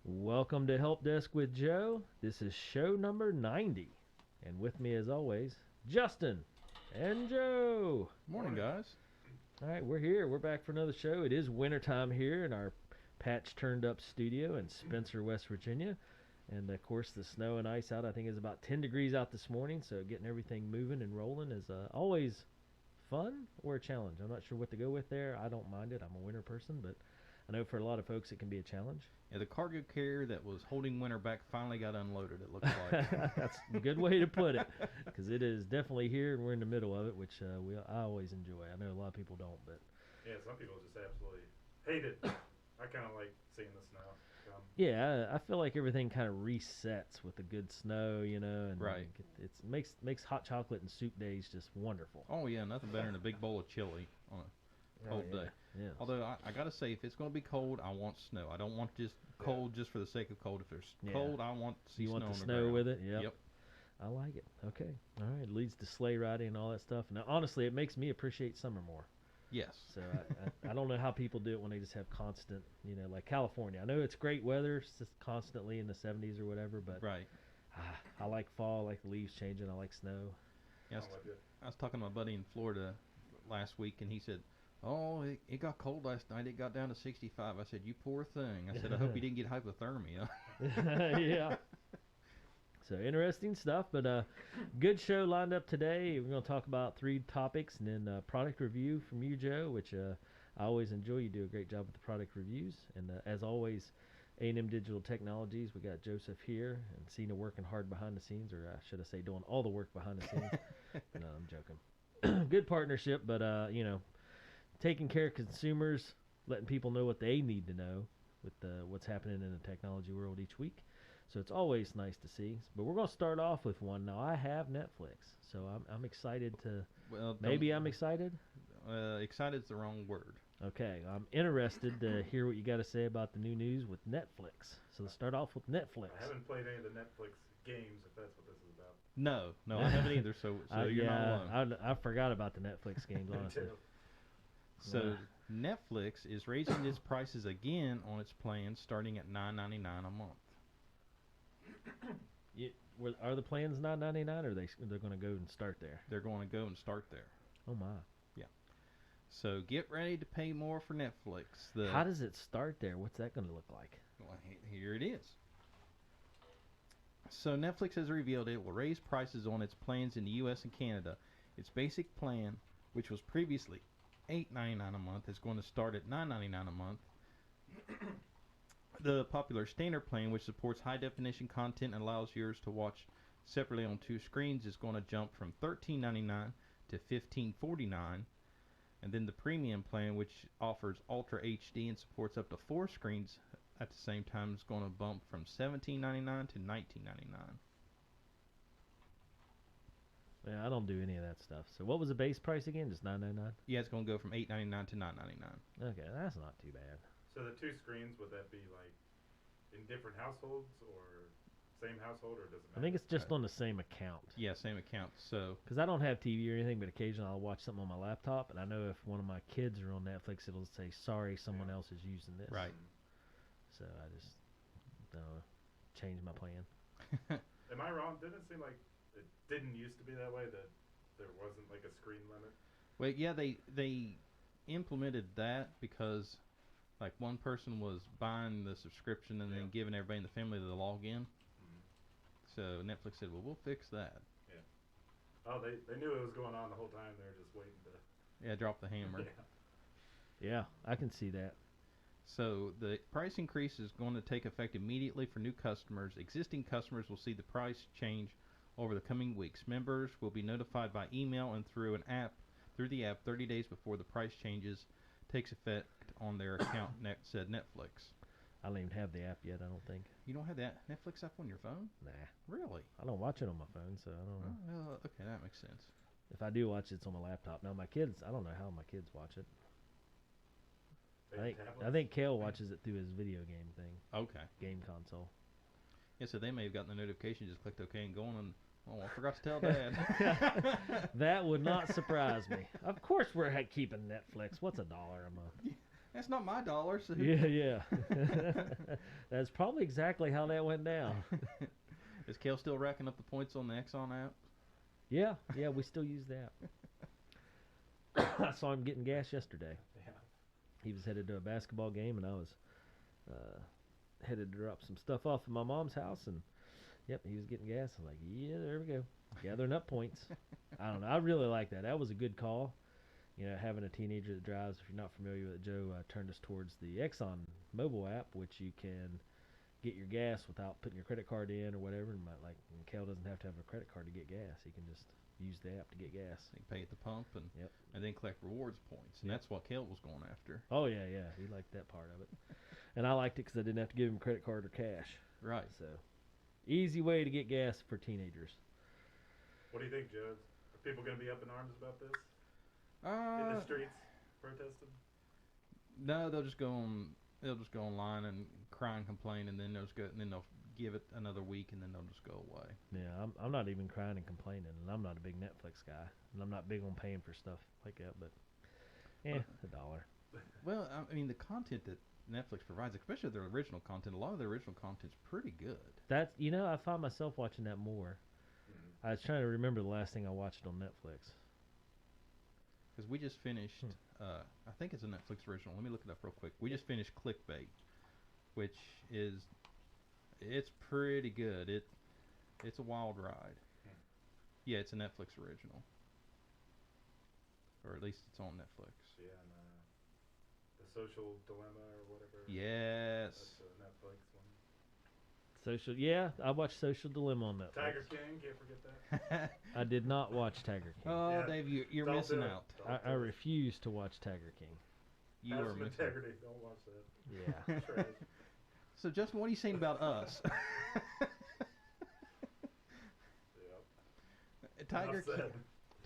Welcome to Help Desk with Joe. This is show number 90. And with me, as always, Justin and Joe. Morning, guys. All right, we're here. We're back for another show. It is wintertime here in our patch turned up studio in Spencer, West Virginia. And of course, the snow and ice out, I think, is about 10 degrees out this morning. So getting everything moving and rolling is always fun or a challenge. I'm not sure what to go with there. I don't mind it. I'm a winter person, but I know for a lot of folks it can be a challenge. Yeah, the cargo carrier that was holding winter back finally got unloaded, it looks like. That's a good way to put it, because it is definitely here and we're in the middle of it, which I always enjoy. I know a lot of people don't, but yeah, some people just absolutely hate it. I kind of like seeing the snow come. Yeah, I feel like everything kind of resets with the good snow, and Right. It makes hot chocolate and soup days just wonderful. Oh, yeah, nothing better than a big bowl of chili on a cold day. Yeah. Although, I got to say, if it's going to be cold, I want snow. I don't want just cold just for the sake of cold. If there's cold, I want to see you snow want the on the snow ground. with it? Yep. I like it. Okay. All right. It leads to sleigh riding and all that stuff. Now, honestly, it makes me appreciate summer more. Yes. So I don't know how people do it when they just have constant, like California. I know it's great weather, it's just constantly in the 70s or whatever, but Right. I like fall, I like the leaves changing, I like snow. Yeah, I'm with you. I was talking to my buddy in Florida last week, and he said, "Oh, it got cold last night. It got down to 65." I said, "You poor thing." I said, "I hope you didn't get hypothermia." Yeah. So interesting stuff, but good show lined up today. We're going to talk about 3 topics, and then product review from you, Joe, which I always enjoy. You do a great job with the product reviews, and as always, A&M Digital Technologies. We got Joseph here, and Cena working hard behind the scenes, or should I say, doing all the work behind the scenes. No, I'm joking. Good partnership, but taking care of consumers, letting people know what they need to know with what's happening in the technology world each week. So it's always nice to see. But we're going to start off with one. Now, I have Netflix, so I'm excited to... Well, Maybe I'm excited? Excited's the wrong word. Okay, I'm interested to hear what you got to say about the new news with Netflix. So let's start off with Netflix. I haven't played any of the Netflix games, if that's what this is about. No, I haven't either. So you're not alone. I forgot about the Netflix games, Me honestly. too. So Netflix is raising its prices again on its plans, starting at $9.99 a month. Are the plans $9.99, or they're going to go and start there? They're going to go and start there. Oh my! So get ready to pay more for Netflix. How does it start there? What's that going to look like? Well, here it is. So Netflix has revealed it will raise prices on its plans in the U.S. and Canada. Its basic plan, which was previously $8.99 a month, is going to start at $9.99 a month. The popular standard plan, which supports high-definition content and allows viewers to watch separately on 2 screens, is going to jump from $13.99 to $15.49. And then the premium plan, which offers Ultra HD and supports up to 4 screens at the same time, is going to bump from $17.99 to $19.99. Yeah, I don't do any of that stuff. So what was the base price again? Just $9.99? Yeah, it's going to go from $8.99 to $9.99. Okay, that's not too bad. So the 2 screens, would that be like in different households or same household, or does it matter? I think it's just on the same account. Yeah, same account. So Because I don't have TV or anything, but occasionally I'll watch something on my laptop, and I know if one of my kids are on Netflix, it'll say, "Sorry, someone else is using this." right. So I just change my plan. Am I wrong? Didn't it seem like it didn't used to be that way, that there wasn't like a screen limit? Well, yeah, they implemented that because like one person was buying the subscription and then giving everybody in the family the login. So Netflix said, "Well, we'll fix that." Yeah. Oh, they knew it was going on the whole time. They were just waiting to. Yeah, drop the hammer. Yeah, I can see that. So the price increase is going to take effect immediately for new customers. Existing customers will see the price change over the coming weeks. Members will be notified by email and through the app 30 days before the price changes takes effect on their account, said Netflix. I don't even have the app yet, I don't think. You don't have that Netflix app on your phone? Nah. Really? I don't watch it on my phone, so I don't know. Oh, well, okay, that makes sense. If I do watch it, it's on my laptop. Now, my kids, I don't know how my kids watch it. I think Kale watches it through his video game thing, Okay. game console. Yeah, so they may have gotten the notification, just clicked OK and going, and I forgot to tell Dad. That would not surprise me. Of course we're keeping Netflix. What's $1 a month? That's not my dollar. So Yeah. That's probably exactly how that went down. Is Kel still racking up the points on the Exxon app? Yeah, we still use that. I saw him getting gas yesterday. Yeah. He was headed to a basketball game, and I was headed to drop some stuff off at my mom's house, and yep, he was getting gas. I'm like, yeah, there we go, gathering up points. I don't know. I really like that. That was a good call. You know, having a teenager that drives. If you're not familiar with it, Joe turned us towards the Exxon mobile app, which you can get your gas without putting your credit card in or whatever. And Kel doesn't have to have a credit card to get gas. He can just use the app to get gas. You can pay at the pump and Yep. and then collect rewards points, and that's what Kel was going after. Oh yeah, he liked that part of it, and I liked it because I didn't have to give him credit card or cash. Right. So, easy way to get gas for teenagers. What do you think, Joe? Are people going to be up in arms about this in Uh, the streets protesting? no, they'll just go online and cry and complain, and then they'll give it another week, and then they'll just go away. Yeah, I'm not even crying and complaining, and I'm not a big Netflix guy, and I'm not big on paying for stuff like that. But, $1. Well, I mean, the content that Netflix provides, especially their original content, a lot of their original content's pretty good. That's I find myself watching that more. Mm-hmm. I was trying to remember the last thing I watched on Netflix. Because we just finished, I think it's a Netflix original. Let me look it up real quick. We just finished Clickbait, which it's pretty good. It's a wild ride. Yeah, it's a Netflix original, or at least it's on Netflix. Yeah, and the Social Dilemma or whatever. Yes. That's a Netflix one. I watched Social Dilemma on Netflix. Tiger King, can't forget that. I did not watch Tiger King. Oh, Yeah. Dave, you're Don't missing do it. out. Don't I do it. refuse to watch Tiger King. You Have are some missing. integrity. Don't watch that. Yeah. Trash. So, Justin, what are you saying about us? Yep. Tiger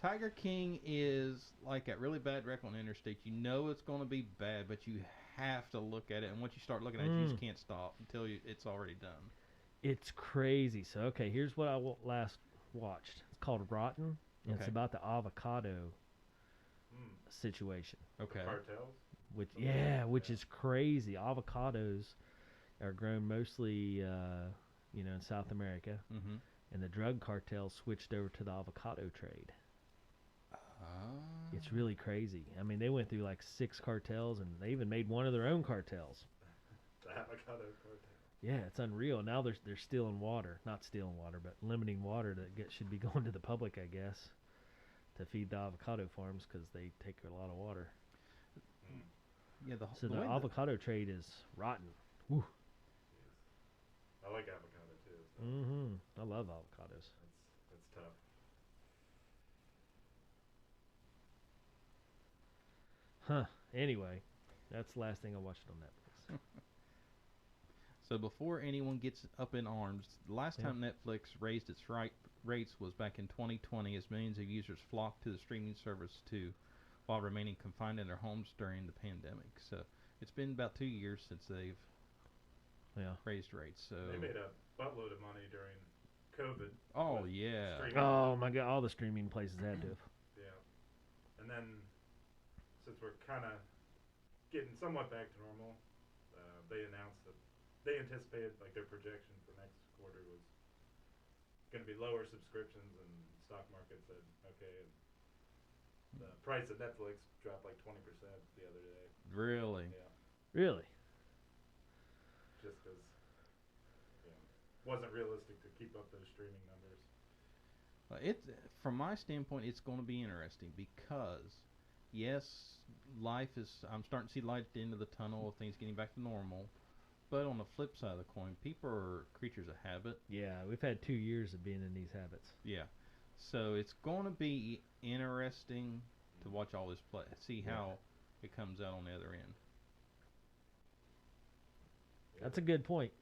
Tiger King is like that really bad wreck on the interstate. You know it's going to be bad, but you have to look at it. And once you start looking at it, you just can't stop until it's already done. It's crazy. So, okay, here's what I last watched. It's called Rotten. And It's Okay. about the avocado Mm. situation. Okay. Cartels. Which is crazy. Avocados are grown mostly, in South America, Mm-hmm. and the drug cartels switched over to the avocado trade. It's really crazy. I mean, they went through like 6 cartels, and they even made one of their own cartels. The avocado cartel. Yeah, it's unreal. Now they're stealing water, not stealing water, but limiting water that should be going to the public, I guess, to feed the avocado farms because they take a lot of water. Mm. Yeah. So the avocado trade is rotten. Woo. I like avocado too. So Mm-hmm. I love avocados. that's tough. Huh. Anyway, that's the last thing I watched on Netflix. So before anyone gets up in arms, the last time Netflix raised its rates was back in 2020 as millions of users flocked to the streaming service while remaining confined in their homes during the pandemic. So it's been about 2 years since they've raised rates. So They made a buttload of money during COVID. Oh with yeah. streaming. Oh my God! All the streaming places had to. Yeah. And then, since we're kind of getting somewhat back to normal, they announced that they anticipated, like, their projection for next quarter was going to be lower subscriptions, and stock market said, okay. And the price of Netflix dropped like 20% the other day. Really? Yeah. Really? Just because wasn't realistic to keep up those streaming numbers. From my standpoint, it's going to be interesting because, yes, I'm starting to see light at the end of the tunnel of things getting back to normal. But on the flip side of the coin, people are creatures of habit. Yeah, we've had 2 years of being in these habits. Yeah. So it's going to be interesting to watch all this play, see how it comes out on the other end. That's a good point.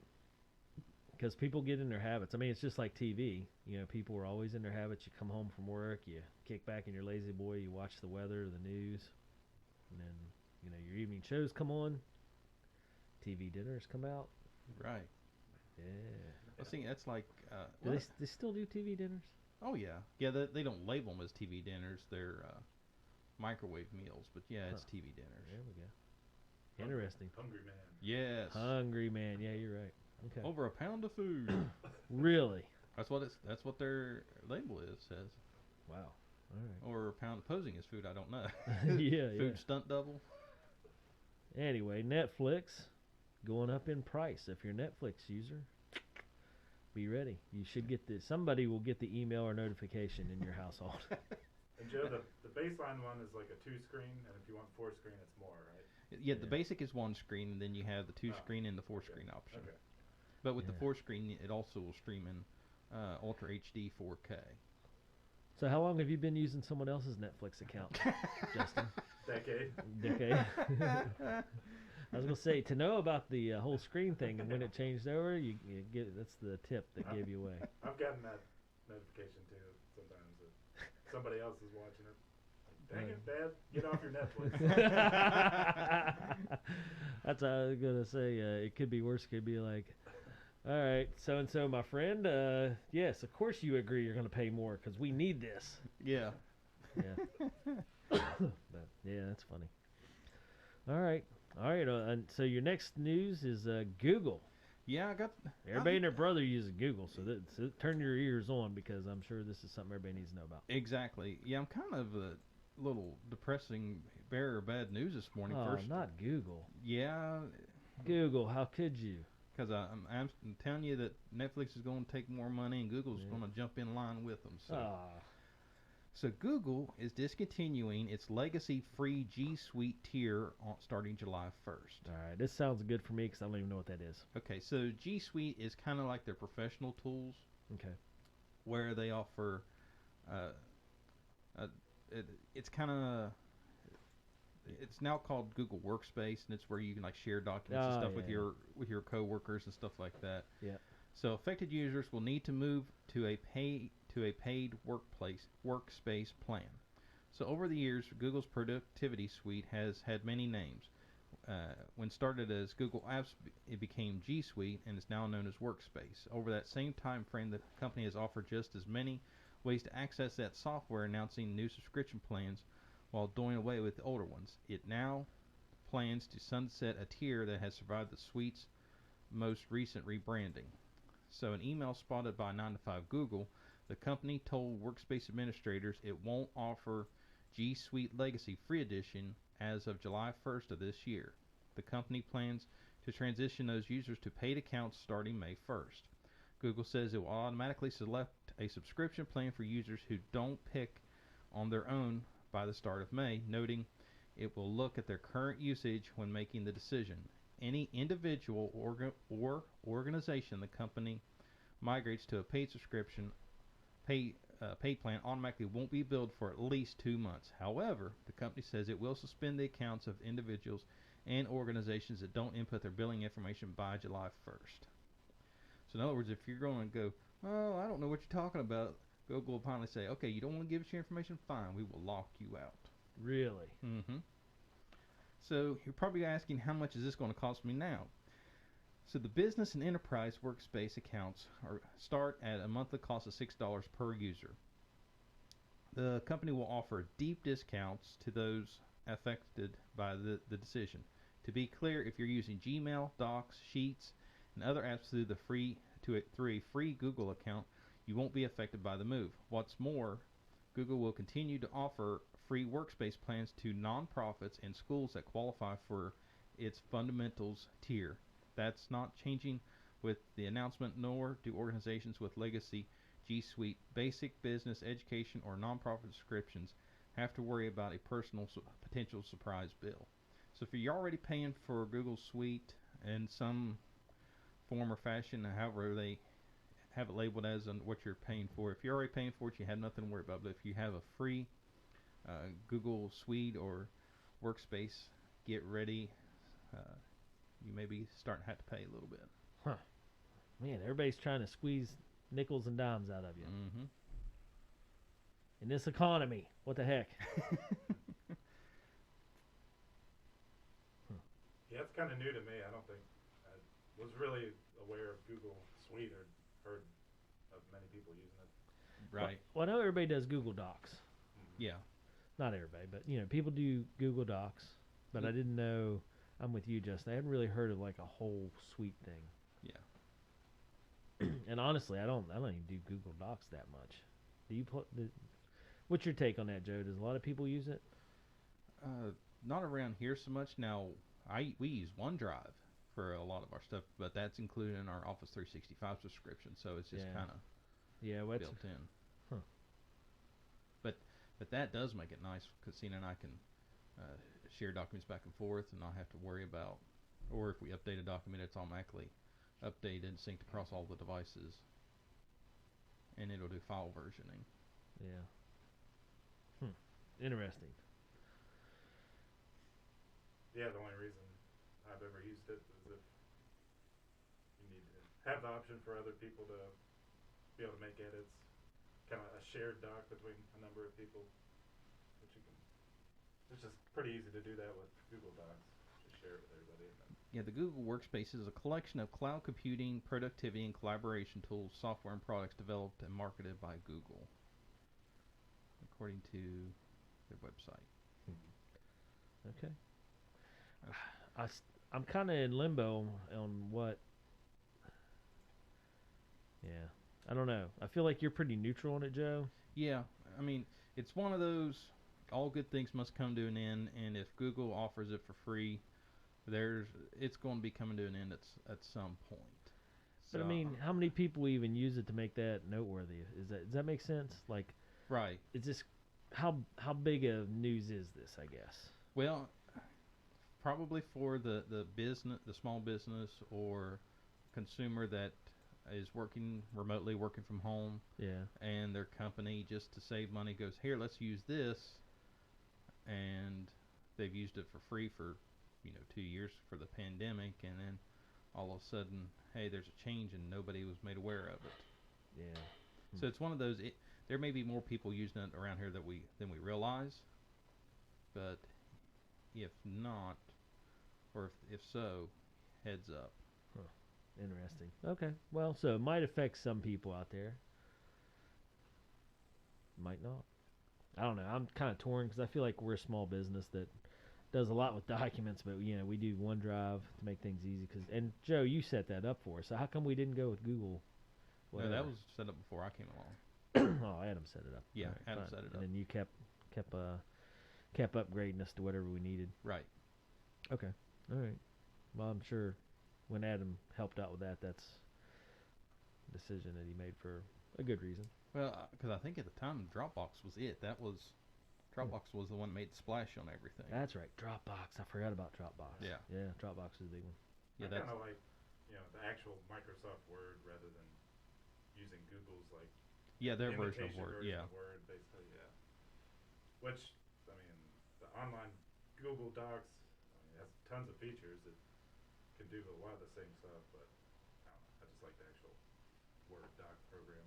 Because people get in their habits. I mean, it's just like TV. You know, people are always in their habits. You come home from work, you kick back in your lazy boy, you watch the weather, the news, and then, your evening shows come on. TV dinners come out. Right. Yeah. I think that's like... Do they still do TV dinners? Oh, yeah. Yeah, they don't label them as TV dinners. They're microwave meals. But, yeah, it's TV dinners. There we go. Interesting. Hungry man. Yes. Hungry man. Yeah, you're right. Okay. Over a pound of food. Really? That's what their label says. Wow. All right. Or a pound of posing as food. I don't know. Yeah. Food stunt double. Anyway, Netflix going up in price. If you're a Netflix user, be ready. You should get this. Somebody will get the email or notification in your household. And Joe, the baseline one is like a 2-screen, and if you want 4-screen, it's more, right? Yeah, the basic is 1 screen, and then you have the 2-screen and the 4-screen option. Okay. But with Yeah. the 4-screen, it also will stream in Ultra HD 4K. So how long have you been using someone else's Netflix account, Justin? Decade. I was gonna say, to know about the whole screen thing and when it changed over, you get that's the tip that gave you away. I've gotten that notification too sometimes that somebody else is watching it. Dang it, Dad! Get off your Netflix. That's what I was gonna say. It could be worse. It could be like, all right, so and so, my friend. Yes, of course you agree. You're gonna pay more because we need this. Yeah. Yeah. But, yeah, that's funny. All right. And so your next news is Google. Yeah, I got. Everybody and their brother uses Google, so turn your ears on because I'm sure this is something everybody needs to know about. Exactly. Yeah, I'm kind of a little depressing bearer of bad news this morning. Oh, First, not Google. yeah, Google, how could you? because I'm telling you that Netflix is going to take more money and Google's Yeah. going to jump in line with them. So. Ah, So Google is discontinuing its legacy free G Suite tier starting July 1st. all right. This sounds good for me because I don't even know what that is. Okay, so G Suite is kind of like their professional tools, Okay. where they offer. It's kind of. It's now called Google Workspace, and it's where you can like share documents and Oh, stuff yeah, with your coworkers and stuff like that. Yeah. So affected users will need to move to a paid workspace plan. So over the years, Google's productivity suite has had many names. When started as Google Apps, it became G Suite and is now known as Workspace. Over that same time frame, the company has offered just as many ways to access that software, announcing new subscription plans while doing away with the older ones. It now plans to sunset a tier that has survived the suite's most recent rebranding. So an email spotted by 9to5 Google, the company told Workspace administrators it won't offer G Suite Legacy Free Edition as of July 1st of this year. The company plans to transition those users to paid accounts starting May 1st. Google says it will automatically select a subscription plan for users who don't pick on their own by the start of May, noting it will look at their current usage when making the decision. Any individual or organization the company migrates to a paid subscription paid plan automatically won't be billed for at least 2 months. However, the company says it will suspend the accounts of individuals and organizations that don't input their billing information by July 1st. So in other words, if you're going to go, oh, I don't know what you're talking about, Google will finally say, okay, you don't want to give us your information? Fine, we will lock you out. Really? Mm-hmm. So you're probably asking, how much is this going to cost me now? So the business and enterprise workspace accounts start at a monthly cost of $6 per user. The company will offer deep discounts to those affected by the decision. To be clear, if you're using Gmail, Docs, Sheets, and other apps through a free Google account, you won't be affected by the move. What's more, Google will continue to offer free workspace plans to nonprofits and schools that qualify for its fundamentals tier. That's not changing with the announcement, nor do organizations with legacy G Suite, basic business, education, or nonprofit subscriptions have to worry about a potential surprise bill. So if you're already paying for Google Suite in some form or fashion, however they have it labeled as on what you're paying for, if you're already paying for it, you have nothing to worry about. But if you have a free Google Suite or Workspace, get ready. You may be starting to have to pay a little bit. Huh. Man, everybody's trying to squeeze nickels and dimes out of you. Mm-hmm. In this economy, what the heck? Yeah, it's kind of new to me. I don't think I was really aware of Google Suite or heard of many people using it. Right. Well, I know everybody does Google Docs. Yeah. Not everybody, but people do Google Docs. But I didn't know I'm with you, Justin. I hadn't really heard of like a whole suite thing. Yeah. And honestly, I don't even do Google Docs that much. Do you? What's your take on that, Joe? Does a lot of people use it? Not around here so much. Now, we use OneDrive for a lot of our stuff, but that's included in our Office 365 subscription, so it's just kind of built in. Huh. But that does make it nice because Cena and I can share documents back and forth and not have to worry about, or if we update a document, it's automatically updated, synced across all the devices, and it'll do file versioning. Yeah. Interesting. Yeah, the only reason I've ever used it is if you need to have the option for other people to be able to make edits, kind of a shared doc between a number of people, which you can. It's just pretty easy to do that with Google Docs. Just share it with everybody. Yeah, the Google Workspace is a collection of cloud computing, productivity, and collaboration tools, software, and products developed and marketed by Google, according to their website. Okay. I'm kind of in limbo on what. Yeah, I don't know. I feel like you're pretty neutral on it, Joe. Yeah, I mean, it's one of those, all good things must come to an end, and if Google offers it for free, it's going to be coming to an end at some point. But I mean, how many people even use it to make that noteworthy? Does that make sense? Like, right? It's just how big of news is this? I guess. Well, probably for the business, the small business or consumer that is working remotely, working from home. Yeah. And their company, just to save money, goes, here, let's use this, and they've used it for free for 2 years for the pandemic, and then all of a sudden, hey, there's a change and nobody was made aware of it. Yeah. So it's one of those. There may be more people using it around here than we realize, but if not, or if so, heads up. Huh. Interesting. Okay. Well, so it might affect some people out there. Might not. I don't know. I'm kind of torn because I feel like we're a small business that does a lot with documents, but we do OneDrive to make things easy. And Joe, you set that up for us. So how come we didn't go with Google? No, that was set up before I came along. Oh, Adam set it up. Yeah, right, Adam fine. set it up. And then you kept upgrading us to whatever we needed. Right. Okay. All right. Well, I'm sure when Adam helped out with that, that's a decision that he made for a good reason. Well, because I think at the time Dropbox was it. Dropbox was the one that made the splash on everything. That's right. Dropbox. I forgot about Dropbox. Yeah. Yeah, Dropbox is a big one. Yeah, I kind of like the actual Microsoft Word rather than using Google's their version of Word. Of Word, basically, yeah. Which, I mean, the online Google Docs, has tons of features that can do a lot of the same stuff, but I just like the actual Word doc program.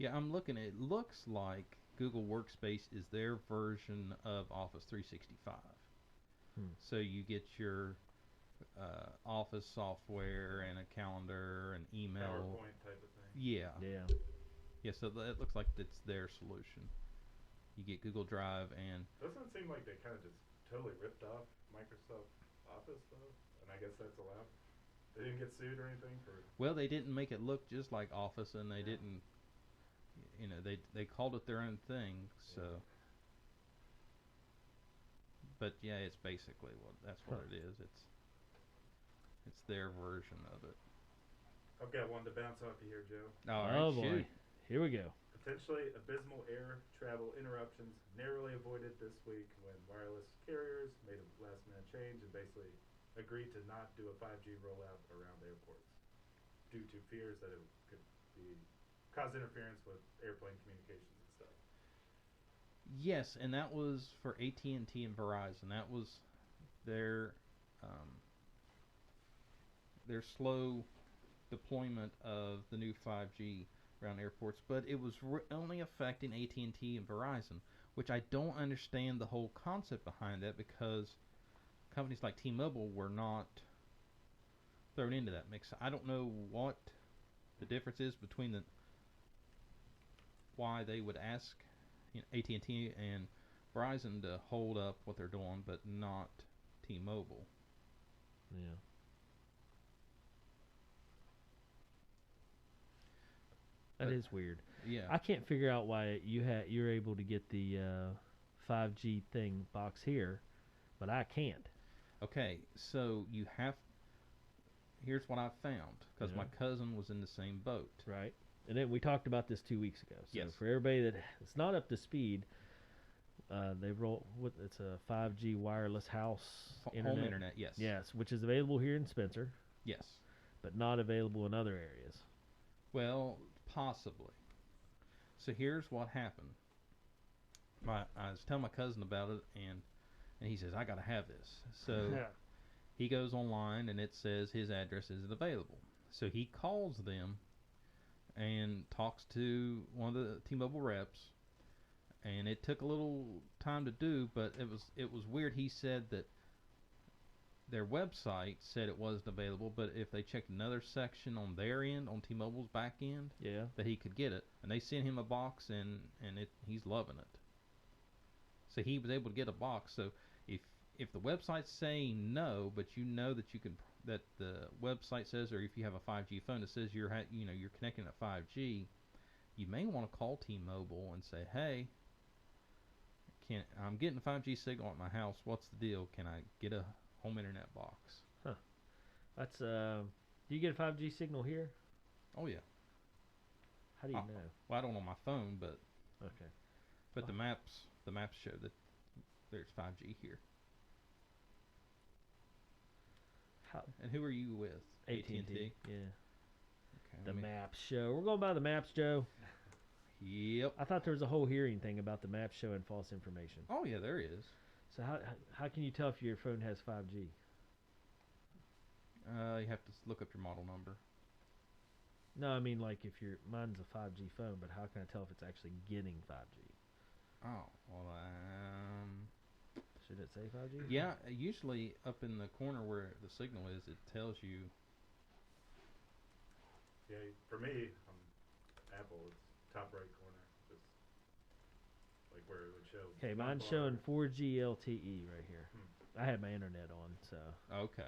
Yeah, I'm looking at it. Looks like Google Workspace is their version of Office 365. So you get your Office software and a calendar and email. PowerPoint type of thing. Yeah. Yeah. Yeah, so it looks like it's their solution. You get Google Drive and... Doesn't it seem like they kind of just totally ripped off Microsoft Office, though? And I guess that's allowed? They didn't get sued or anything for... Well, they didn't make it look just like Office, and they didn't... they called it their own thing, so... Yeah. But yeah, it's basically that's what it is. It's their version of it. I've got one to bounce off you here, Joe. All right, boy. Here we go. Potentially abysmal air travel interruptions narrowly avoided this week when wireless carriers made a last-minute change and basically agreed to not do a 5G rollout around airports due to fears that it could cause interference with airplane communications and stuff. Yes, and that was for AT&T and Verizon. That was their slow deployment of the new 5G around airports, but it was only affecting AT&T and Verizon, which I don't understand the whole concept behind that, because companies like T-Mobile were not thrown into that mix. I don't know what the difference is between why they would ask AT&T and Verizon to hold up what they're doing, but not T-Mobile. Yeah. That But- is weird. Yeah. I can't figure out why you're able to get the 5G thing box here, but I can't. Okay, so you have. Here's what I found, because Yeah. my cousin was in the same boat. Right. And then we talked about this 2 weeks ago. So Yes. for everybody that it's not up to speed, they roll. It's a 5G wireless house Home internet, yes. Yes, which is available here in Spencer, Yes. but not available in other areas. Well, possibly. So here's what happened. I was telling my cousin about it, and he says, I got to have this. So he goes online, and it says his address isn't available. So he calls them and talks to one of the T-Mobile reps, and it took a little time to do, but it was weird. He said that their website said it wasn't available, but if they checked another section on their end, on T-Mobile's back end, Yeah. that he could get it, and they sent him a box, and he's loving it. So he was able to get a box. So if the website's saying no, but you know that you can, that the website says, or if you have a 5G phone that says you're connecting at 5G, you may want to call T-Mobile and say, hey, I'm getting a 5G signal at my house. What's the deal? Can I get a home internet box? That's do you get a 5G signal here? Oh yeah. How do you know? Well, I don't on my phone, but Okay. the maps show that there's 5G here. How And who are you with? AT&T. Yeah. Okay. The maps show. We're going by the maps, Joe. Yep. I thought there was a whole hearing thing about the maps showing false information. Oh yeah, there is. So how can you tell if your phone has 5G? You have to look up your model number. No, I mean like if mine's a 5G phone, but how can I tell if it's actually getting 5G? Oh well. Should it say 5G? Yeah. Usually up in the corner where the signal is, it tells you. Yeah, for me, Apple, it's top right corner, just like where it would show. Okay, not mine's bar. showing 4G LTE right here. Hmm. I had my internet on, so Okay.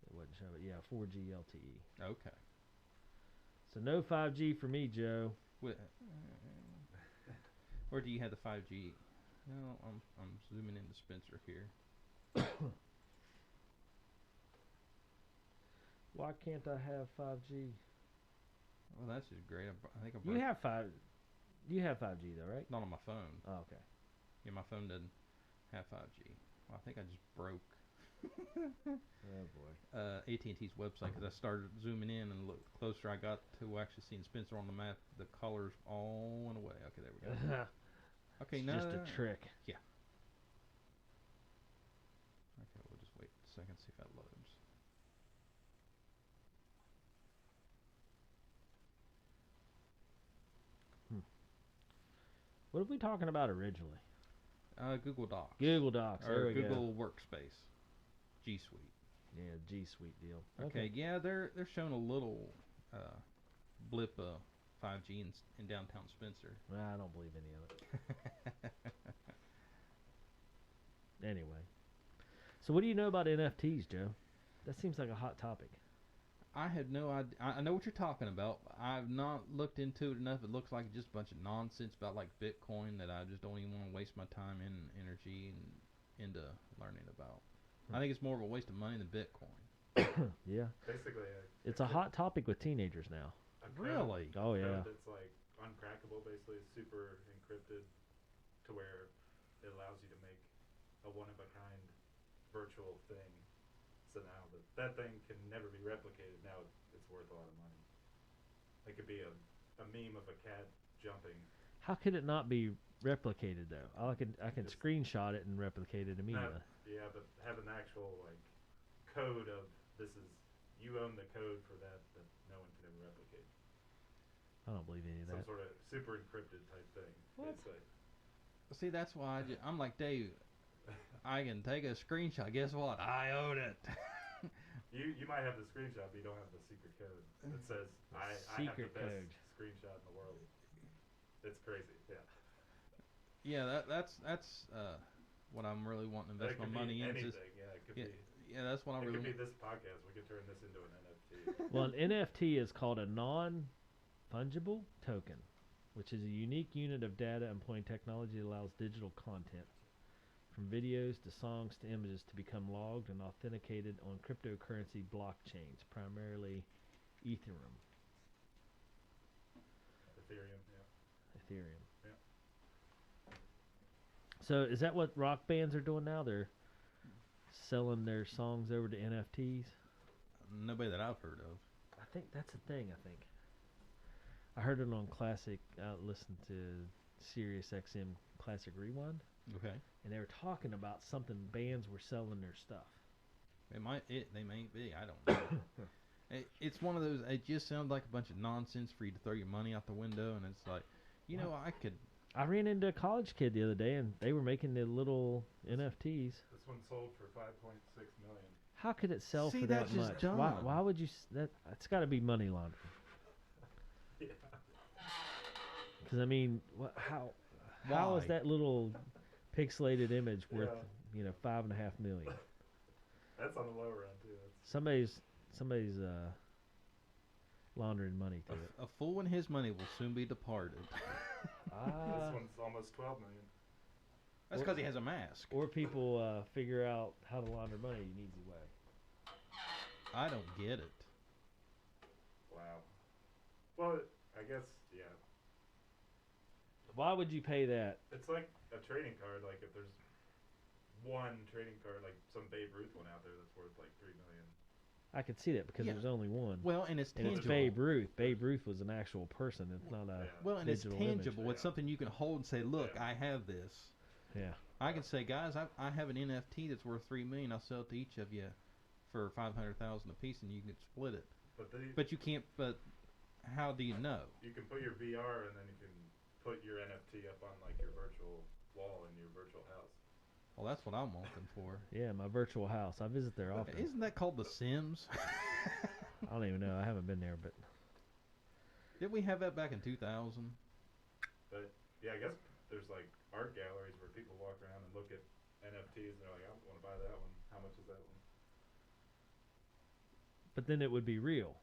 it wasn't showing. But yeah, 4G LTE. Okay. So no 5G for me, Joe. Or do you have the 5G? No, I'm zooming into Spencer here. Why can't I have 5G? Well, that's just great. I think You have 5G though, right? not on my phone. Oh, okay. Yeah, my phone doesn't have 5G. Well, I think I just broke Oh boy. AT&T's website because I started zooming in, and look closer I got to actually seeing Spencer on the map. The colors all went away. Okay, there we go. Okay, It's no, just a trick. Yeah. Okay, we'll just wait a second, see if that loads. What were we talking about originally? Google Docs. Google Docs. There Or we Google go. Workspace. G Suite. Yeah, G Suite deal. Okay, yeah, they're showing a little blip of 5G in downtown Spencer. Well, I don't believe any of it. Anyway. So what do you know about NFTs, Joe? That seems like a hot topic. I have no idea. I know what you're talking about. I've not looked into it enough. It looks like just a bunch of nonsense about like Bitcoin that I just don't even want to waste my time and energy into learning about. I think it's more of a waste of money than Bitcoin. Yeah. Basically, It's a hot topic with teenagers now. Really? Oh, yeah. It's like uncrackable, basically, super encrypted, to where it allows you to make a one-of-a-kind virtual thing. So now that thing can never be replicated. Now it's worth a lot of money. It could be a meme of a cat jumping. How could it not be replicated though? I can Just- screenshot it and replicate it immediately. Yeah, but have an actual like code of this is you own the code for that no one can ever replicate. I don't believe any of Some that. sort of super encrypted type thing. What? Basically. See, that's why I'm like, Dave, I can take a screenshot. Guess what? I own it. You might have the screenshot, but you don't have the secret code that says I have the Secret best code. screenshot in the world. It's crazy. Yeah. Yeah, what I'm really wanting to That invest my could be money in. anything. Is Yeah, it could yeah, be. yeah, that's what I It really could be want. this podcast. We could turn this into an NFT. Well, an NFT is called a non-fungible token, which is a unique unit of data employing technology that allows digital content, from videos to songs to images, to become logged and authenticated on cryptocurrency blockchains, primarily Ethereum. Ethereum, yeah. Ethereum. Yeah. So is that what rock bands are doing now? They're selling their songs over to NFTs? Nobody that I've heard of. I think that's a thing, I think. I heard it on Classic, listened to Sirius XM Classic Rewind, Okay. and they were talking about something bands were selling their stuff. They might be. I don't know. It's one of those. It just sounds like a bunch of nonsense for you to throw your money out the window, and it's like, I could. I ran into a college kid the other day, and they were making the little NFTs. This one sold for 5.6 million. How could it sell See, for that's that just much? dumb. Why would you? That it's got to be money laundering. Yeah. Because I mean, how is Why? that little pixelated image worth Yeah. $5.5 million? That's on the lower end too. That's, Somebody's laundering money to it. A fool and his money will soon be departed. this one's almost 12 million. That's because he has a mask. Or people figure out how to launder money an easy way. I don't get it. Wow. Well, I guess yeah. Why would you pay that? It's like a trading card. Like if there's one trading card, like some Babe Ruth one out there that's worth like 3 million. I could see that because Yeah. there's only one. Well, and it's And tangible. it's Babe Ruth. Babe Ruth was an actual person. It's not a Yeah. Well, and it's digital image. tangible. It's Yeah. something you can hold and say, "Look, Yeah. I have this." Yeah. I can say, "Guys, I have an NFT that's worth 3 million. I'll sell it to each of you for 500,000 a piece, and you can split it." But you can't. But how do you know? you can put your VR and then you can put your NFT up on like your virtual wall in your virtual house. Well, that's what I'm looking for. Yeah, my virtual house. I visit there often. Isn't that called The Sims? I don't even know. I haven't been there, but Did we have that back in 2000? But yeah, I guess there's like art galleries where people walk around and look at NFTs and they're like, I want to buy that one. How much is that one? then it would be real.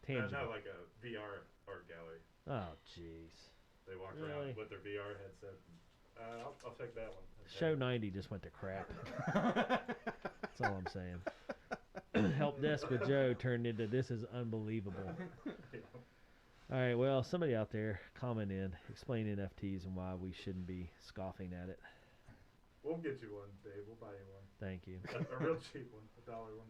No, Tangible. like a VR art gallery. Oh, jeez. They walk Really? around with their VR headset. And, I'll take that one. Okay. Show 90 just went to crap. That's all I'm saying. Help Desk with Joe turned into this is unbelievable. Yeah. All right, well, somebody out there comment in, explain NFTs and why we shouldn't be scoffing at it. We'll get you one, Dave. We'll buy you one. Thank you. A real cheap one, $1 one.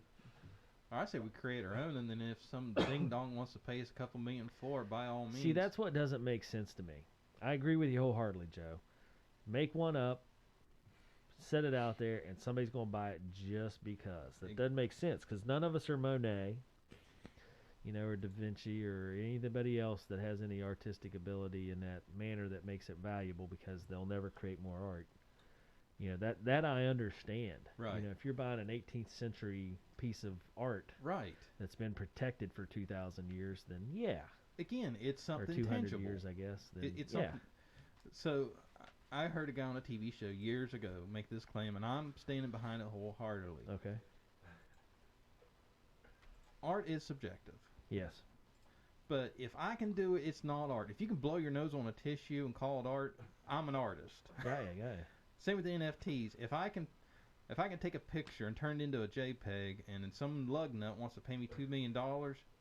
I say we create our own, and then if some ding dong wants to pay us a couple million for it, by all means. See, that's what doesn't make sense to me. I agree with you wholeheartedly, Joe. Make one up, set it out there, and somebody's going to buy it just because. That doesn't make sense because none of us are Monet, or Da Vinci or anybody else that has any artistic ability in that manner that makes it valuable because they'll never create more art. That I understand. Right. If you're buying an 18th century piece of art right. that's been protected for 2,000 years, then yeah. Again, it's Or something 200 tangible. years, I guess. Then It's yeah. something. So I heard a guy on a TV show years ago make this claim, and I'm standing behind it wholeheartedly. Okay. Art is subjective. Yes. But if I can do it, it's not art. If you can blow your nose on a tissue and call it art, I'm an artist. Got ya. Same with the NFTs. If I can take a picture and turn it into a JPEG, and then some lug nut wants to pay me $2 million,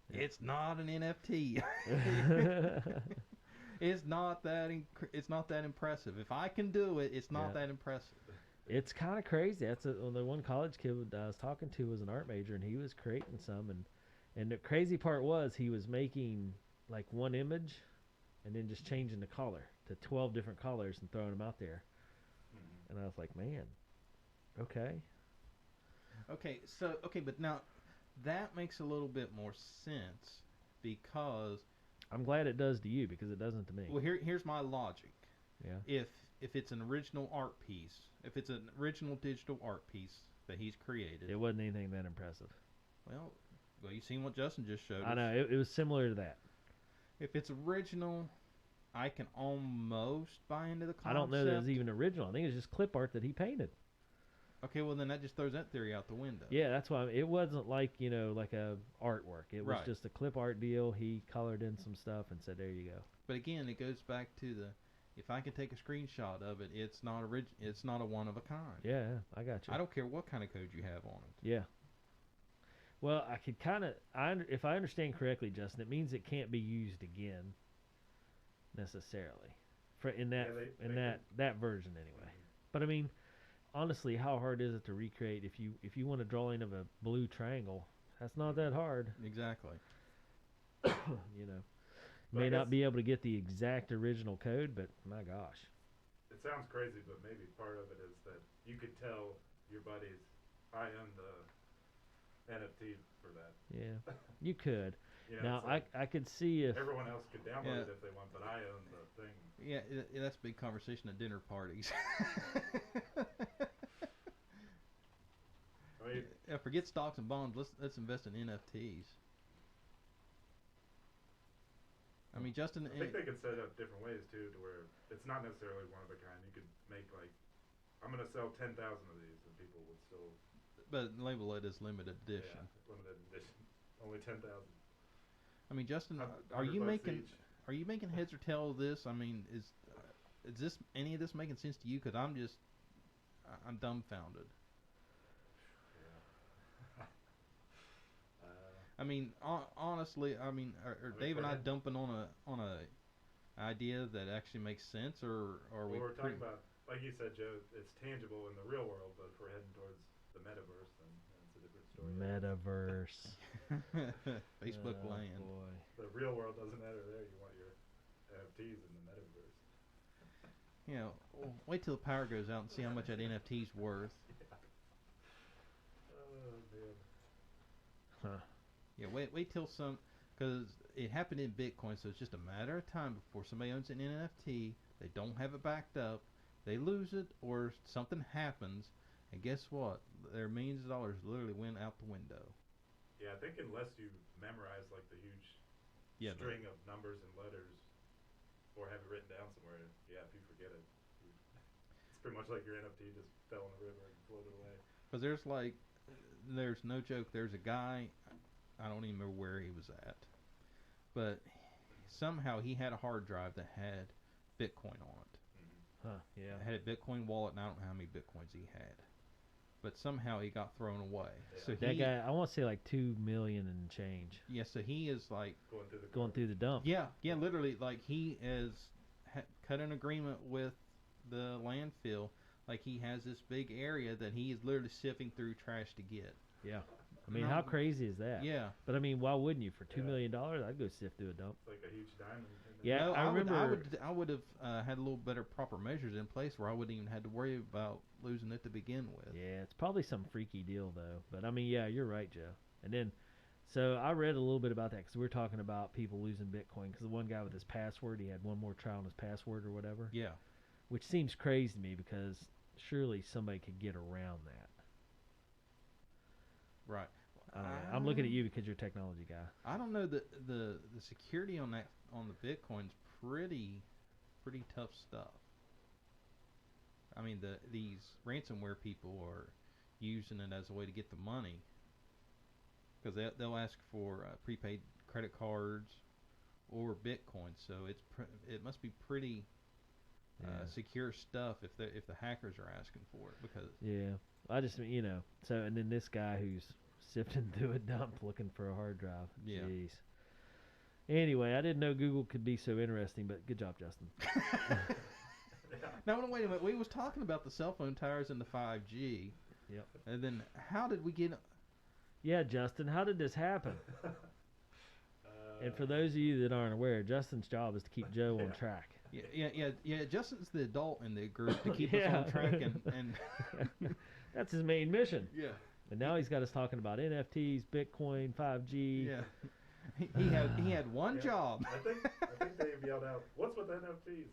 it's not an NFT. It's not that impressive. If I can do it, it's not that impressive. It's kind of crazy. That's the one college kid I was talking to was an art major, and he was creating some, and the crazy part was he was making like one image, and then just changing the color to 12 different colors and throwing them out there. And I was like, man, okay. But now that makes a little bit more sense because I'm glad it does to you because it doesn't to me. well, here's my logic. Yeah. If it's an original art piece, if it's an original digital art piece that he's created, It wasn't anything that impressive. well, you seen what Justin just showed I us. know. It was similar to that. If it's original, I can almost buy into the concept. I don't know that it's even original. I think it's just clip art that he painted. Okay, well then that just throws that theory out the window. Yeah, that's why it wasn't like, like a artwork. It was Right. just a clip art deal. He colored in some stuff and said, "There you go." But again, it goes back to if I can take a screenshot of it, it's not it's not a one of a kind. Yeah, I got you. I don't care what kind of code you have on it. Yeah. Well, I could kind of, if I understand correctly, Justin, it means it can't be used again necessarily, in that version anyway. But I mean, honestly, how hard is it to recreate if you want a drawing of a blue triangle? That's not that hard. Exactly. But I May not guess- be able to get the exact original code, but my gosh. It sounds crazy, but maybe part of it is that you could tell your buddies, I own the NFT for that. Yeah, you could. Now, it's like I could see if everyone else could download Yeah. it if they want, but I own the thing. Yeah, that's a big conversation at dinner parties. I mean, Yeah, forget stocks and bonds. Let's invest in NFTs. I mean, Justin. I think they could set it up different ways too, to where it's not necessarily one of a kind. You could make like, I'm gonna sell 10,000 of these, and people would still. But label it as limited edition. Yeah, limited edition, only 10,000. I mean, Justin, $100 are you making each. are you making heads or tail of this? I mean, is this any of this making sense to you? Because I'm dumbfounded. Yeah. I mean, honestly, I mean, are Dave and I dumping on a idea that actually makes sense, or are we? Well, we're talking about, like you said, Joe. It's tangible in the real world, but if we're heading towards the metaverse, then it's a different story. metaverse. Facebook Oh, land. boy. The real world doesn't matter there. You want your NFTs in the metaverse. You know, wait till the power goes out and see how much that NFT's worth. Oh man. Huh. Yeah, wait till because it happened in Bitcoin, so it's just a matter of time before somebody owns an NFT. They don't have it backed up. They lose it, or something happens, and guess what? Their millions of dollars literally went out the window. Yeah, I think unless you memorize like the huge Yeah, string of numbers and letters, or have it written down somewhere, yeah, if you forget it, it's pretty much like your NFT just fell in the river and floated away. because there's no joke. There's a guy, I don't even remember where he was at, but somehow he had a hard drive that had Bitcoin on it. Huh. Yeah. It had a Bitcoin wallet, and I don't know how many Bitcoins he had, but somehow he got thrown away. Yeah. So That guy, I want to say like 2 million and change yeah, so he is like, going through the dump. yeah, literally, like he has cut an agreement with the landfill. Like he has this big area that he is literally sifting through trash to get. Yeah. I mean, No. how crazy is that? Yeah. But I mean, why wouldn't you? For $2 Yeah. million, I'd go sift through a dump. It's like a huge diamond. Yeah, No, I remember. I would have had a little better proper measures in place where I wouldn't even had to worry about losing it to begin with. Yeah, it's probably some freaky deal though. But I mean, yeah, you're right, Joe. And then, so I read a little bit about that because we were talking about people losing Bitcoin because the one guy with his password, he had one more try on his password or whatever. Yeah. Which seems crazy to me because surely somebody could get around that. Right. I'm looking at you because you're a technology guy. I don't know the security on the Bitcoin's pretty tough stuff. I mean these ransomware people are using it as a way to get the money because they'll ask for prepaid credit cards or Bitcoin, so it must be pretty secure stuff if the hackers are asking for it because Yeah, I just so and then this guy who's sifting through a dump looking for a hard drive. Yeah. Jeez. Anyway, I didn't know Google could be so interesting, but good job, Justin. Now wait a minute, we was talking about the cell phone towers and the 5G. Yep. And then how did we get? Yeah, Justin, how did this happen? And for those of you that aren't aware, Justin's job is to keep Joe on track. Yeah. Justin's the adult in the group to keep us Yeah. on track and That's his main mission. yeah. And now he's got us talking about NFTs, Bitcoin, 5G. Yeah. He had one job. I think they yelled out, "What's with NFTs?"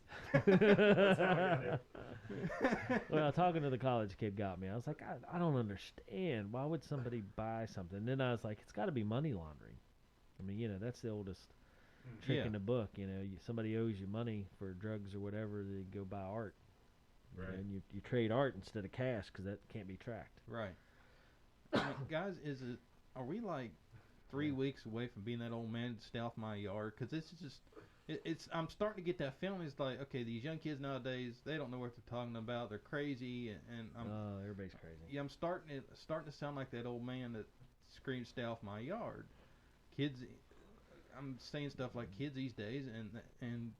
That's how we got here. Well, talking to the college kid got me. I was like, I don't understand. Why would somebody buy something? And then I was like, it's got to be money laundering. I mean, that's the oldest trick Yeah. in the book. Somebody owes you money for drugs or whatever, they go buy art. Right. And you trade art instead of cash because that can't be tracked. Right. I mean, guys, are we like 3 weeks away from being that old man to stay off my yard? Because this is just, I'm starting to get that feeling. It's like, okay, these young kids nowadays, they don't know what they're talking about. They're crazy, and Everybody's crazy. yeah, I'm starting to sound like that old man that screams, "Stay off my yard." Kids, I'm saying stuff like kids these days, and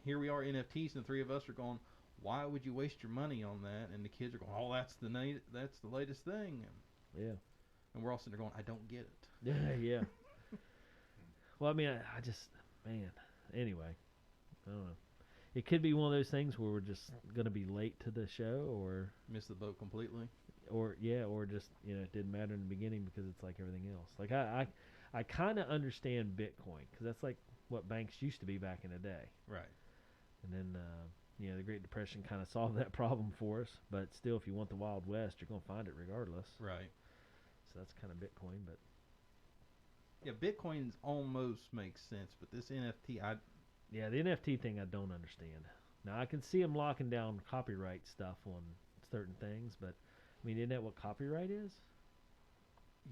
here we are NFTs, and the three of us are going, why would you waste your money on that? And the kids are going, oh, that's the latest thing. Yeah. And we're all sitting there going, I don't get it. Yeah. Well, I mean, I just, man. Anyway, I don't know. It could be one of those things where we're just gonna be late to the show, or Miss the boat completely. or just it didn't matter in the beginning because it's like everything else. Like I kind of understand Bitcoin because that's like what banks used to be back in the day. Right. And then the Great Depression kind of solved that problem for us. But still, if you want the Wild West, you're gonna find it regardless. Right. So that's kind of Bitcoin, but yeah, Bitcoin's almost makes sense, but this NFT, the NFT thing I don't understand. Now I can see them locking down copyright stuff on certain things, but I mean, isn't that what copyright is?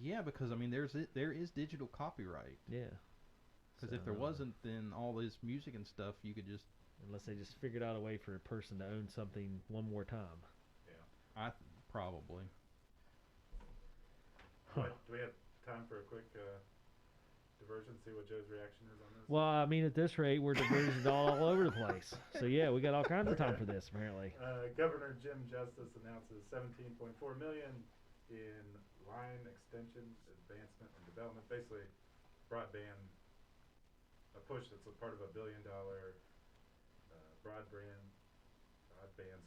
yeah, because I mean, there is digital copyright. Yeah. Because if there wasn't, then all this music and stuff, you could just unless they just figured out a way for a person to own something one more time. Yeah. probably. Huh. Do we have time for a quick diversion? See what Joe's reaction is on this. Well, I mean, at this rate, we're diverged all over the place. So yeah, we got all kinds of time for this apparently. Governor Jim Justice announces $17.4 million in line extension, advancement, and development. Basically, broadband, a push that's a part of $1 billion broadband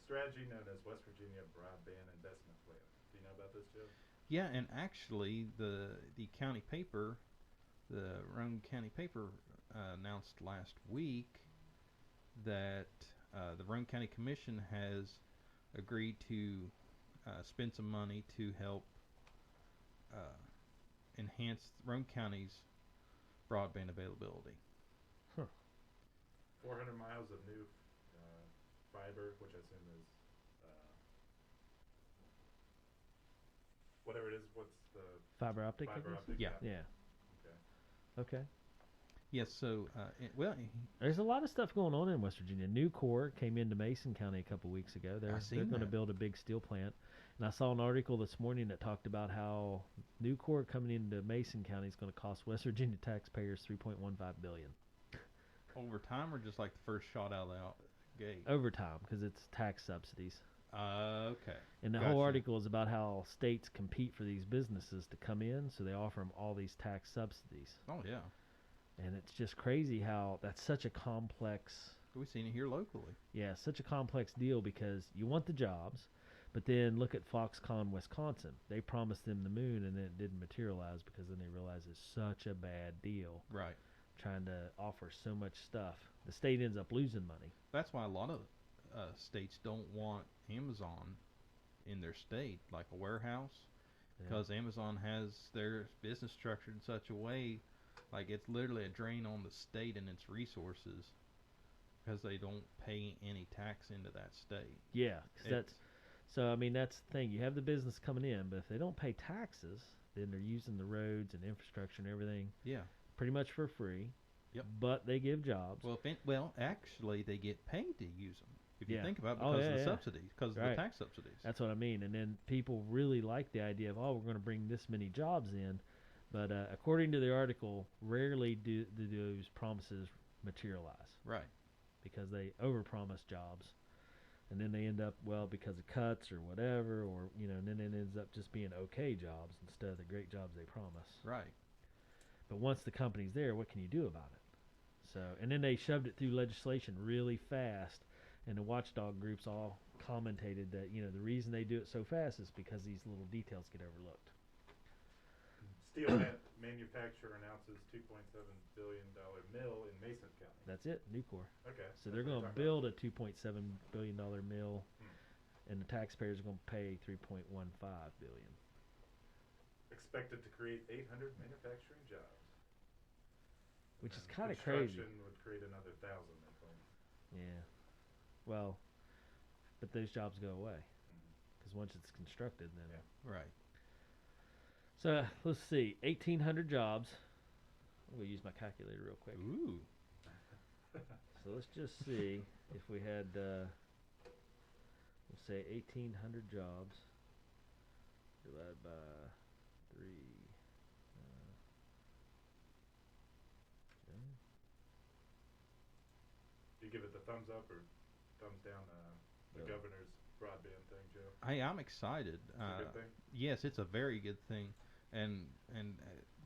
strategy known as West Virginia Broadband Investment Plan. Do you know about this, Joe? Yeah, and actually, the county paper, the Roane County paper, announced last week that the Roane County Commission has agreed to spend some money to help enhance Roane County's broadband availability. 400 miles of new fiber, which I assume is whatever it is. What's the Fiber optic. I fiber guess? optic? Yeah. Yeah. Okay. Okay. Yes, so There's a lot of stuff going on in West Virginia. Nucor came into Mason County a couple weeks ago. They're seen going to that. build a big steel plant. And I saw an article this morning that talked about how Nucor coming into Mason County is going to cost West Virginia taxpayers $3.15 billion. over time or just like the first shot out of the gate? Over time, because it's tax subsidies. Okay. And the Gotcha. whole article is about how states compete for these businesses to come in, so they offer them all these tax subsidies. Oh, yeah. And it's just crazy how that's such a complex, We've seen it here locally. such a complex deal because you want the jobs, but then look at Foxconn, Wisconsin. They promised them the moon and then it didn't materialize because then they realized it's such a bad deal Right. trying to offer so much stuff. The state ends up losing money. That's why a lot of states don't want Amazon in their state, like a warehouse, because Amazon has their business structured in such a way, like it's literally a drain on the state and its resources, because they don't pay any tax into that state. Yeah, 'cause that's so. I mean, that's the thing. You have the business coming in, but if they don't pay taxes, then they're using the roads and infrastructure and everything Yeah. pretty much for free. Yep. But they give jobs. Well, actually, they get paid to use them. If you Yeah. think about it, Oh, because of yeah, the yeah. subsidies, because of the Right. tax subsidies. That's what I mean. And then people really like the idea of, oh, we're going to bring this many jobs in. But according to the article, rarely do those promises materialize Right. because they overpromise jobs. And then they end up, well, because of cuts or whatever, or, and then it ends up just being okay jobs instead of the great jobs they promise. Right. But once the company's there, what can you do about it? So, and then they shoved it through legislation really fast, and the watchdog groups all commentated that, the reason they do it so fast is because these little details get overlooked. Steel manufacturer announces $2.7 billion mill in Mason County. That's it, Nucor. Okay. So they're going to build a $2.7 billion mill, and the taxpayers are going to pay $3.15 billion. Expected to create 800 manufacturing jobs. which is And kind of crazy. Construction would create another 1,000, they told me. Yeah. Well, but those jobs go away Mhm. because once it's constructed, then. Yeah. Right. So let's see, 1,800 jobs. I'm gonna use my calculator real quick. Ooh. So let's just see if we had, we'll say 1,800 jobs divided by 3. Okay. Do you give it the thumbs up or thumbs down? The Yeah. governor's broadband thing, Joe. Hey, I'm excited. It's a good thing. Yes, it's a very good thing, and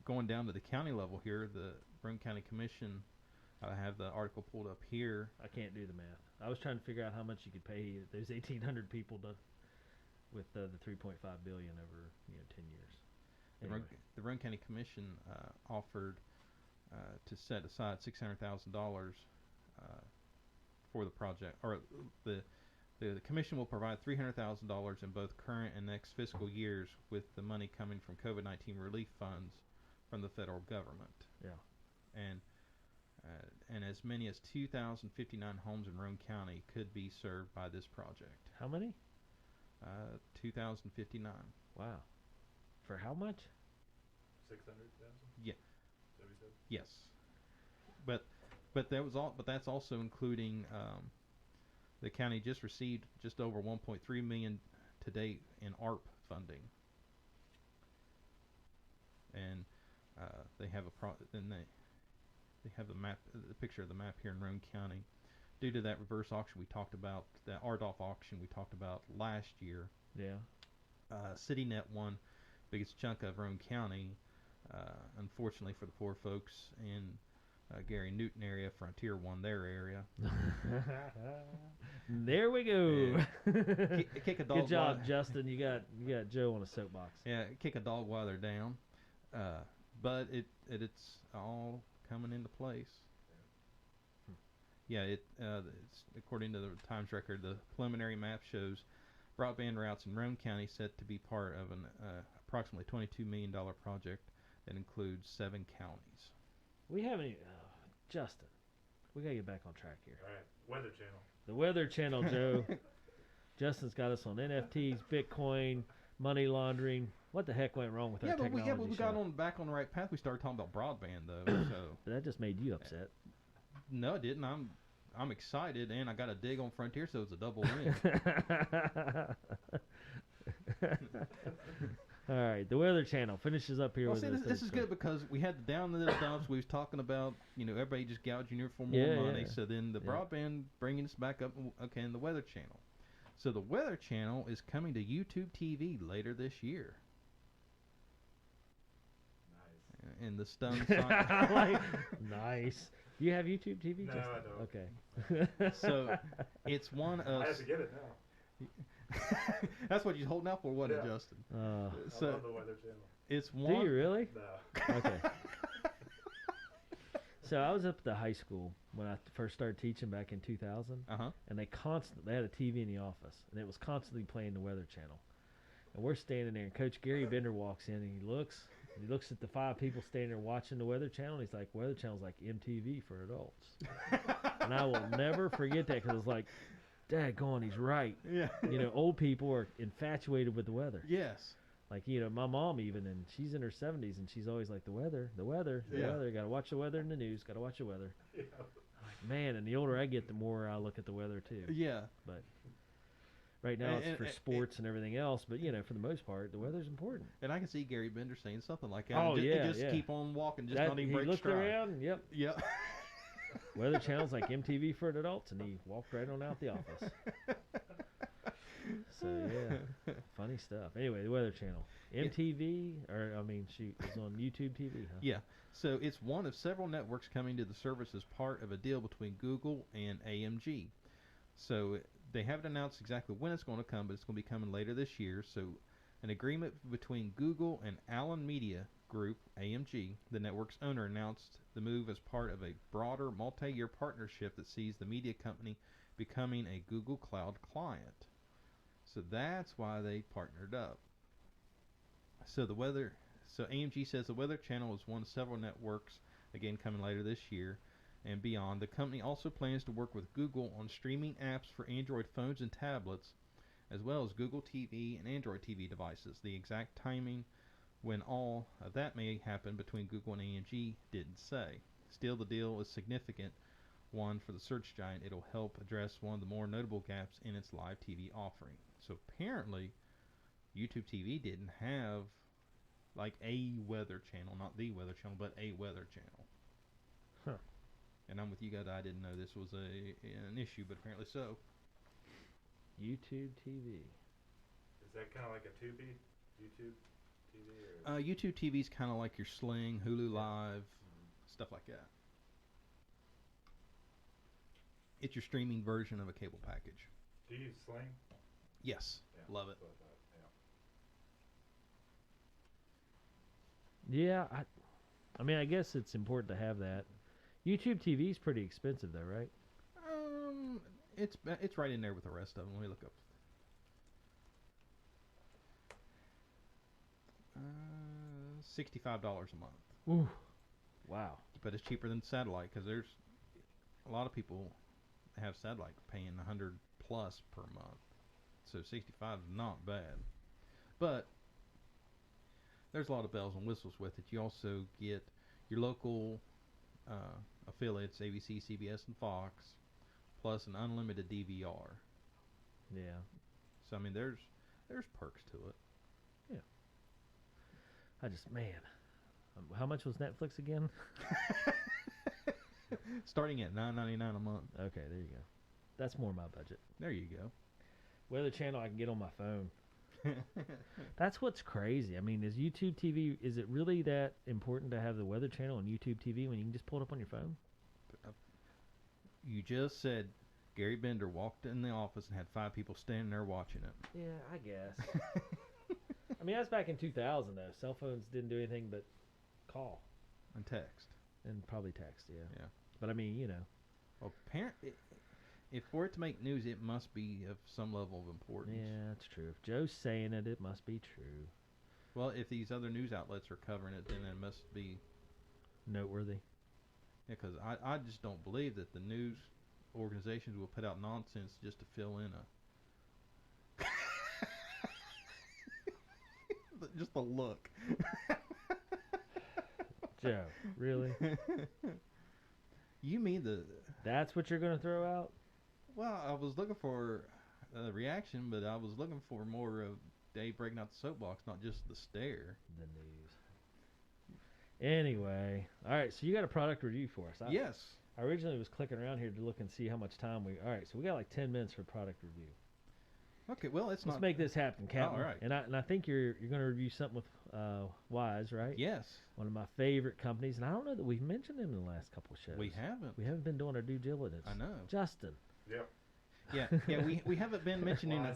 going down to the county level here, the Broome County Commission. I have the article pulled up here. I can't do the math. I was trying to figure out how much you could pay those 1,800 people with the 3.5 billion over 10 years. Anyway. The Broome County Commission offered to set aside $600,000 for the project, or the commission will provide $300,000 in both current and next fiscal years, with the money coming from COVID-19 relief funds from the federal government. Yeah. And as many as 2,059 homes in Roane County could be served by this project. How many? 2,059. Wow. For how much? 600,000. Yeah. Is that what you said? Yes. But that was all. But that's also including the county just received just over 1.3 million to date in ARP funding, and they have they have the picture of the map here in Roane County. Due to that reverse auction we talked about, the RDOF auction we talked about last year, Yeah. CityNet won biggest chunk of Roane County. Unfortunately for the poor folks in Gary Newton area, Frontier won their area. There we go. Kick a dog. Good job, Justin. You got Joe on a soapbox. Yeah, kick a dog while they're down. But it's all coming into place. Yeah, it's according to the Times record, the preliminary map shows broadband routes in Roane County set to be part of an approximately $22 million project that includes 7 counties. We haven't even, Justin, we got to get back on track here. All right. Weather Channel. The Weather Channel, Joe. Justin's got us on NFTs, Bitcoin, money laundering. What the heck went wrong with our technology But we show? got back on the right path. We started talking about broadband, though. So But that just made you upset. no, it didn't. I'm excited, and I got a dig on Frontier, so it's a double win. All right, the Weather Channel finishes up here Well, with see, this. this is good because we had the down the dumps. We was talking about, everybody just gouging you for more Yeah, money. yeah. So then the Yeah. broadband bringing us back up, okay, in the Weather Channel. So the Weather Channel is coming to YouTube TV later this year. Nice. And the stun Nice. Do you have YouTube TV? No, Justin? I don't. Okay. So it's one of. I have to get it now. That's what you're holding out for, wasn't it, Yeah. Justin? Uh, I So love the Weather Channel. it's do one. you really? No. Okay. So I was up at the high school when I first started teaching back in 2000, Uh-huh. and they had a TV in the office, and it was constantly playing the Weather Channel. And we're standing there, and Coach Gary Bender walks in, and he looks at the 5 people standing there watching the Weather Channel, and he's like, Weather Channel's like MTV for adults. And I will never forget that, because it's like, daggone, he's right. Yeah. Old people are infatuated with the weather. Yes. Like, my mom even, and she's in her 70s, and she's always like, the weather, Yeah. got to watch the weather in the news, got to watch the weather. Yeah. I'm like, man, and the older I get, the more I look at the weather, too. Yeah. But right now it's And- for and- sports and everything else, but, for the most part, the weather's important. And I can see Gary Bender saying something like that. Oh, and yeah, just yeah. keep on walking, just That- not even he break looked stride. around, and yep, Yeah. Weather Channel's like MTV for adults, and he walked right on out the office. So, yeah, funny stuff. Anyway, the Weather Channel. MTV, it was on YouTube TV, huh? Yeah. So it's one of several networks coming to the service as part of a deal between Google and AMG. So they haven't announced exactly when it's going to come, but it's going to be coming later this year. So an agreement between Google and Allen Media Group, AMG, the network's owner, announced the move as part of a broader multi-year partnership that sees the media company becoming a Google Cloud client. So that's why they partnered up. So AMG says the Weather Channel is one of several networks again coming later this year and beyond. The company also plans to work with Google on streaming apps for Android phones and tablets, as well as Google TV and Android TV devices. The exact timing when all of that may happen between Google and AMG didn't say. Still, the deal is significant one for the search giant. It'll help address one of the more notable gaps in its live TV offering. So apparently, YouTube TV didn't have like a weather channel, not the weather channel, but a weather channel. Huh. And I'm with you guys. I didn't know this was an issue, but apparently so. YouTube TV. Is that kind of like a Tubi? YouTube TV? Or? YouTube TV is kind of like your Sling, Hulu Live, stuff like that. It's your streaming version of a cable package. Do you use Sling? Yes, Yeah, love it. that's what I thought, yeah. Yeah, I mean, I guess it's important to have that. YouTube TV is pretty expensive, though, right? It's right in there with the rest of them. Let me look up. $65 a month. Ooh, wow. But it's cheaper than satellite because there's a lot of people have satellite paying $100 plus per month. So 65 is not bad. But there's a lot of bells and whistles with it. You also get your local affiliates, ABC, CBS, and Fox, plus an unlimited DVR. Yeah. So I mean, there's perks to it. I just, man. How much was Netflix again? Starting at $9.99 a month. Okay, there you go. That's more my budget. There you go. Weather channel I can get on my phone. That's what's crazy. I mean, is YouTube TV, is it really that important to have the weather channel on YouTube TV when you can just pull it up on your phone? You just said Gary Bender walked in the office and had 5 people standing there watching it. Yeah, I guess. I mean, that's back in 2000, though. Cell phones didn't do anything but call. And text. And probably text, yeah. Yeah. But I mean, you know. Well, if for it to make news, it must be of some level of importance. Yeah, that's true. If Joe's saying it, it must be true. Well, if these other news outlets are covering it, then it must be Noteworthy. Yeah, because I just don't believe that the news organizations will put out nonsense just to fill in a... just the look. Joe, really? You mean the... That's what you're going to throw out? Well, I was looking for a reaction, but I was looking for more of Dave breaking out the soapbox, not just the stare. The news. Anyway, all right, so you got a product review for us. Yes. I originally was clicking around here to look and see how much time we... All right, so we got like 10 minutes for product review. Okay, well, let's Let's make this happen, Captain. All right. And I think you're going to review something with Wyze, right? Yes. One of my favorite companies, and I don't know that we've mentioned them in the last couple of shows. We haven't. We haven't been doing our due diligence. I know. Justin. Yep. Yeah, we haven't been mentioning...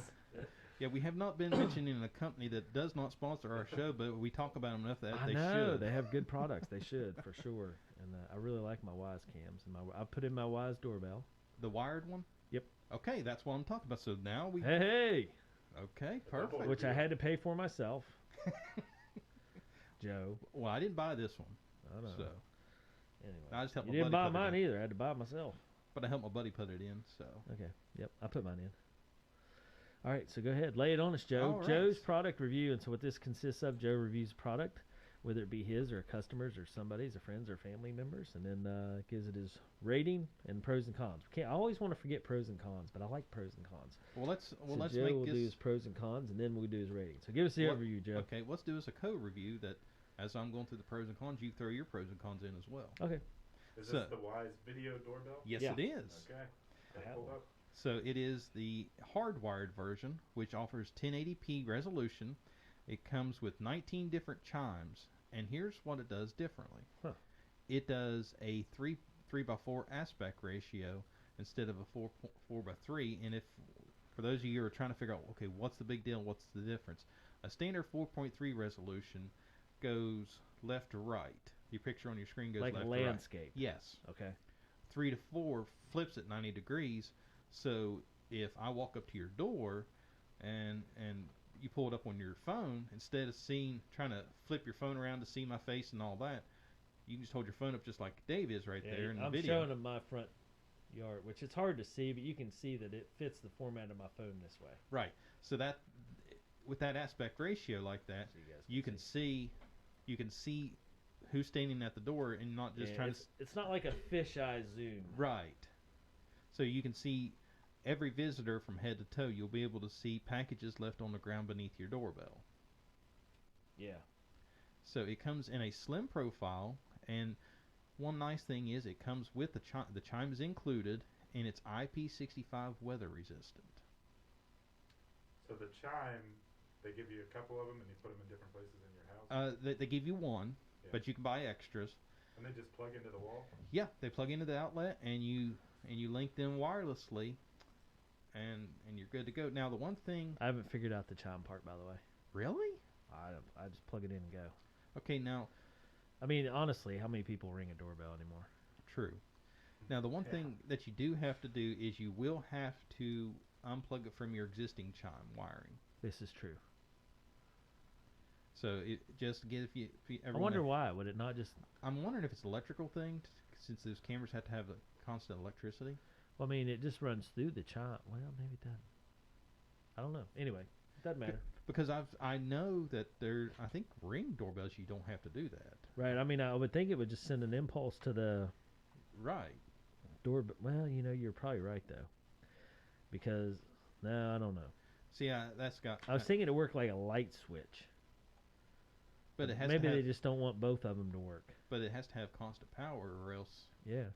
Yeah, we have not been mentioning a company that does not sponsor our show, but we talk about them enough that I they know, should. they have good products. They should, for sure. And I really like my Wyze cams. And I put in my Wyze doorbell. The wired one? Yep. Okay, that's what I'm talking about. So now we... Hey! Okay, perfect. Which I had to pay for myself. Joe. Well, I didn't buy this one. I know. So Anyway. I just helped You my didn't buddy buy put it mine in. either. I had to buy it myself. But I helped my buddy put it in, so... Okay. Yep. I put mine in. All right. So go ahead. Lay it on us, Joe. All right. Joe's product review. And so what this consists of, Joe reviews a product, whether it be his or customers or somebody's or friends or family members, and then gives it his rating and pros and cons. I always want to forget pros and cons, but I like pros and cons. Well, let's So Joe make will this... do his pros and cons, and then we'll do his rating. So give us the overview, Joe. Okay, let's do us a co-review that as I'm going through the pros and cons, you throw your pros and cons in as well. Okay. Is So- this the Wyze video doorbell? Yes, Yeah. it is. Okay. Got it have pulled one. up. So it is the hardwired version, which offers 1080p resolution. It comes with 19 different chimes, and here's what it does differently. Huh. It does a 3:4 aspect ratio instead of a 4:3. And if for those of you who are trying to figure out, okay, what's the big deal? What's the difference? A standard 4.3 resolution goes left to right. Your picture on your screen goes Like left a to right. landscape. Yes. Okay. 3 to 4 flips at 90 degrees. So if I walk up to your door and you pull it up on your phone, instead of trying to flip your phone around to see my face and all that, you can just hold your phone up just like Dave is right Yeah, there in the I'm video. showing them my front yard, which it's hard to see, but you can see that it fits the format of my phone this way. Right. So that with that aspect ratio like that, So you guys you can see who's standing at the door and not just trying to. It's not like a fisheye zoom. Right. So you can see every visitor from head to toe. You'll be able to see packages left on the ground beneath your doorbell. Yeah. So it comes in a slim profile, and one nice thing is it comes with the chime is included, and it's IP65 weather resistant. So the chime, they give you a couple of them, and you put them in different places in your house. They give you one, Yeah. but you can buy extras. And they just plug into the wall. Yeah, they plug into the outlet, and you link them wirelessly, and you're good to go. Now the one thing, I haven't figured out the chime part, by the way. really? I just plug it in and go. Okay, now I mean, honestly, how many people ring a doorbell anymore? true. Now the one thing that you do have to do is you will have to unplug it from your existing chime wiring. This is true. So it just get if you I wonder why. Would it not just... I'm wondering if it's an electrical thing, since those cameras have to have a constant electricity. Well, I mean, it just runs through the chime. Well, maybe it doesn't. I don't know. Anyway, it doesn't matter. Because I know that I think Ring doorbells you don't have to do that. Right. I mean, I would think it would just send an impulse to the Right. doorbell. Well, you're probably right, though. Because, no, I don't know. See, that's got. I was thinking it worked like a light switch. But it has maybe to have, they just don't want both of them to work. But it has to have constant power, or else Yeah.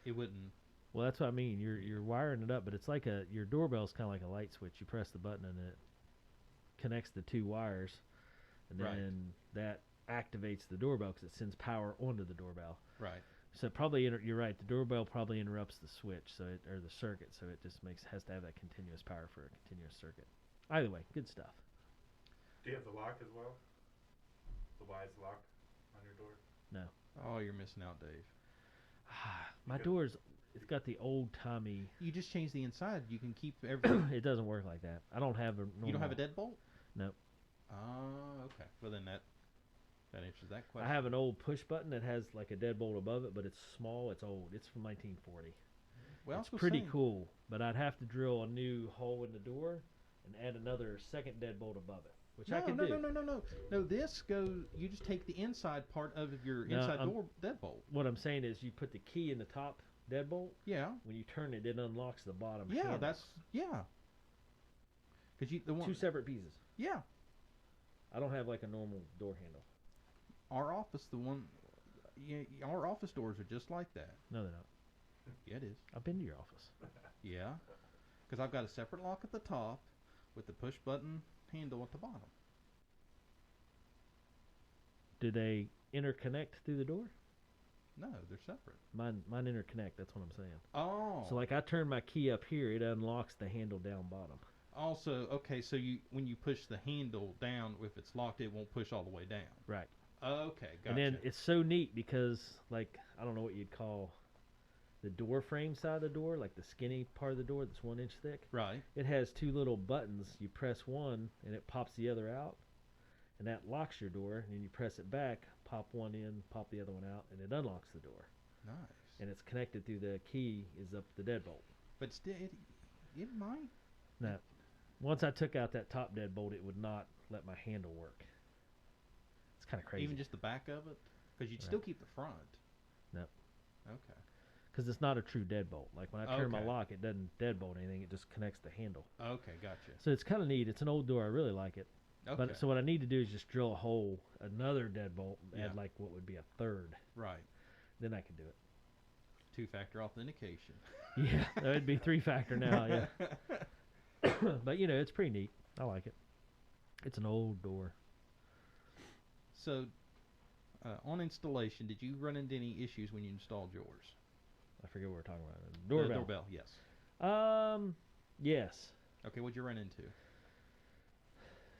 it wouldn't. Well, that's what I mean. You're wiring it up, but it's like your doorbell's kind of like a light switch. You press the button and it connects the two wires, and then that activates the doorbell because it sends power onto the doorbell. Right. So it probably you're right. The doorbell probably interrupts the switch, or the circuit, so it just has to have that continuous power for a continuous circuit. Either way, good stuff. Do you have the lock as well? The Wyze lock on your door? No. Oh, you're missing out, Dave. My door's it's got the old timey. You just change the inside. You can keep everything. It doesn't work like that. I don't have a normal. You don't have a deadbolt? Nope. Oh, okay. Well, then that answers that I question. have an old push button that has like a deadbolt above it, but it's small. It's old. It's from 1940. Well, It's pretty cool, but I'd have to drill a new hole in the door and add another second deadbolt above it, which I can do. No, this goes. You just take the inside part of your No, inside door deadbolt. What I'm saying is, you put the key in the top deadbolt. Yeah. When you turn it, it unlocks the bottom. Yeah, handle. that's yeah. Because the one. Two separate pieces. Yeah. I don't have like a normal door handle. Our office, our office doors are just like that. No, they're not. Yeah, it is. I've been to your office. Yeah. Because I've got a separate lock at the top with the push button handle at the bottom. Do they interconnect through the door? No, they're separate. Mine interconnect. That's what I'm saying. Oh. So like I turn my key up here, it unlocks the handle down bottom. Also, okay, so when you push the handle down, if it's locked, it won't push all the way down. Right. Okay, gotcha. And then it's so neat because, like, I don't know what you'd call the door frame side of the door, like the skinny part of the door that's 1 inch thick. Right. It has two little buttons. You press one, and it pops the other out, and that locks your door. And then you press it back, pop one in, pop the other one out, and it unlocks the door. Nice. And it's connected through the key is up the deadbolt. But still, it might. Now, once I took out that top deadbolt, it would not let my handle work. It's kind of crazy. Even just the back of it? Because you'd still keep the front. No. Okay. Because it's not a true deadbolt. Like when I turn my Okay. lock, it doesn't deadbolt anything. It just connects the handle. Okay, gotcha. So it's kind of neat. It's an old door. I really like it. Okay. But so what I need to do is just drill a hole, another deadbolt, Yeah. add like what would be a third. Right. Then I can do it. Two-factor authentication. Yeah, that would be 3-factor now. Yeah. But it's pretty neat. I like it. It's an old door. So, on installation, did you run into any issues when you installed yours? I forget what we're talking about. The Doorbell. doorbell, yes. Yes. Okay, what'd you run into?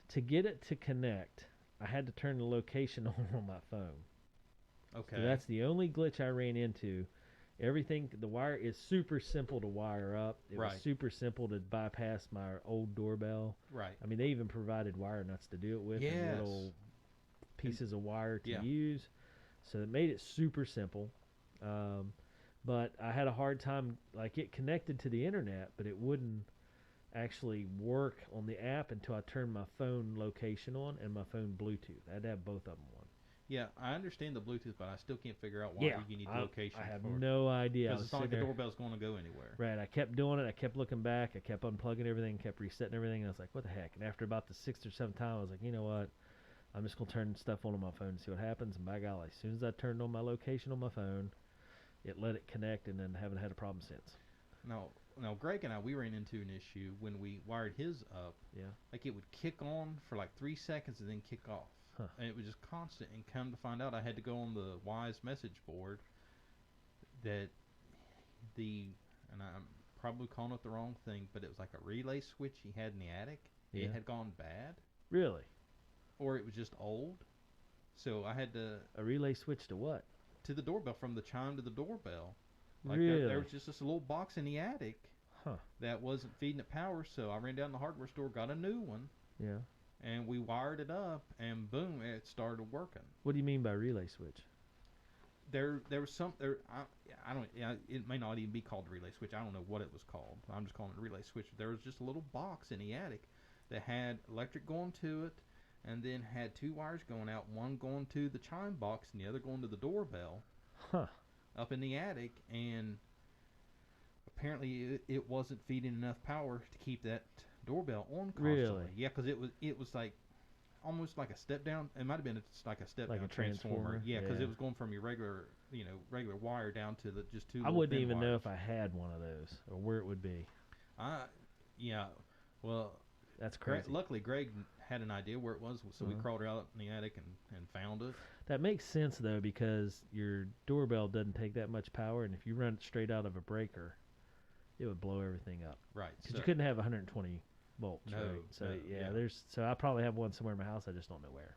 To get it to connect, I had to turn the location on my phone. Okay. So that's the only glitch I ran into. Everything, the wire is super simple to wire up. It was Right. super simple to bypass my old doorbell. Right. I mean, they even provided wire nuts to do it with, and Yes. little pieces of wire to Yeah. use. So it made it super simple. But I had a hard time, like it connected to the internet, but it wouldn't actually work on the app until I turned my phone location on and my phone Bluetooth. I had to have both of them on. Yeah, I understand the Bluetooth, but I still can't figure out why you need location. I have for no idea. Because it's not like the doorbell's going to go anywhere. Right, I kept doing it. I kept looking back. I kept unplugging everything, kept resetting everything. And I was like, what the heck? And after about the 6th or 7th time, I was like, you know what? I'm just going to turn stuff on my phone and see what happens. And by golly, as soon as I turned on my location on my phone, it let it connect, and then haven't had a problem since. Now, Greg and I, we ran into an issue when we wired his up. Yeah. Like, it would kick on for like 3 seconds and then kick off. Huh. And it was just constant. And come to find out, I had to go on the Wyze message board that and I'm probably calling it the wrong thing, but it was like a relay switch he had in the attic. Yeah. It had gone bad. Really? Or it was just old. So I had to... A relay switch to what? To the doorbell, from the chime to the doorbell. Like really? there was just this little box in the attic that wasn't feeding it power, so I ran down to the hardware store, got a new one. Yeah. And we wired it up, and boom, it started working. What do you mean by relay switch? There was some there. I don't. It may not even be called a relay switch. I don't know what it was called. I'm just calling it a relay switch. There was just a little box in the attic that had electric going to it, and then had 2 wires going out. One going to the chime box, and the other going to the doorbell. Huh. Up in the attic, and apparently it wasn't feeding enough power to keep that doorbell on constantly. Really? Yeah, because it was like almost like a step down. It might have been like a step Like down a transformer. Yeah, because Yeah. it was going from your regular wire down to the just 2 I little wouldn't thin even know wires. if I had one of those or where it would be. Yeah. Well, That's crazy. luckily Greg had an idea where it was, so we crawled out in the attic and found it. That makes sense though, because your doorbell doesn't take that much power, and if you run it straight out of a breaker, it would blow everything up. Right. Because you couldn't have 120 volts, No, right? So no, yeah, so I probably have one somewhere in my house. I just don't know where.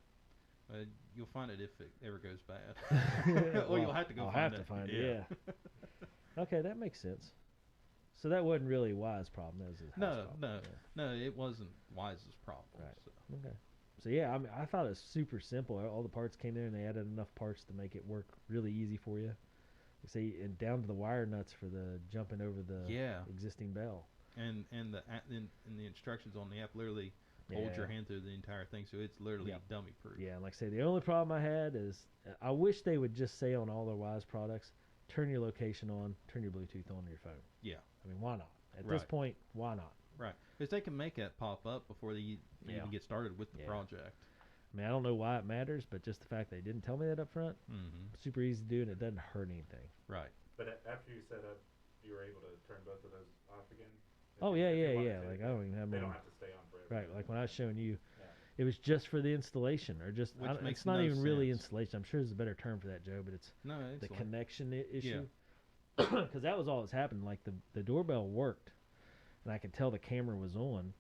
You'll find it if it ever goes bad. Or you'll have to go I'll find have it. to find it. Yeah. Okay, that makes sense. So that wasn't really Wyze's problem. That was his house problem. No, it wasn't Wyze's problem. Right. So. Okay. So yeah, I thought it was super simple. All the parts came in, and they added enough parts to make it work really easy for you. Like say, and down to the wire nuts for the jumping over the existing bell. And the instructions on the app literally hold your hand through the entire thing, so it's literally dummy proof. Yeah, and like I say, the only problem I had is I wish they would just say on all their Wyze products, turn your location on, turn your Bluetooth on your phone. Yeah. I mean, why not? At this point, why not? Right. Because they can make that pop up before they even get started with the project. I mean, I don't know why it matters, but just the fact they didn't tell me that up front, super easy to do, and it doesn't hurt anything. Right. But after you set up, you were able to turn both of those off again? Oh, yeah. Like, I don't even have They them. don't have to stay on forever. Right, like when I was showing you, it was just for the installation, or just, it's not even really installation. I'm sure there's a better term for that, Joe, but it's the connection issue. Because that was all that's happened. Like the doorbell worked, and I could tell the camera was on.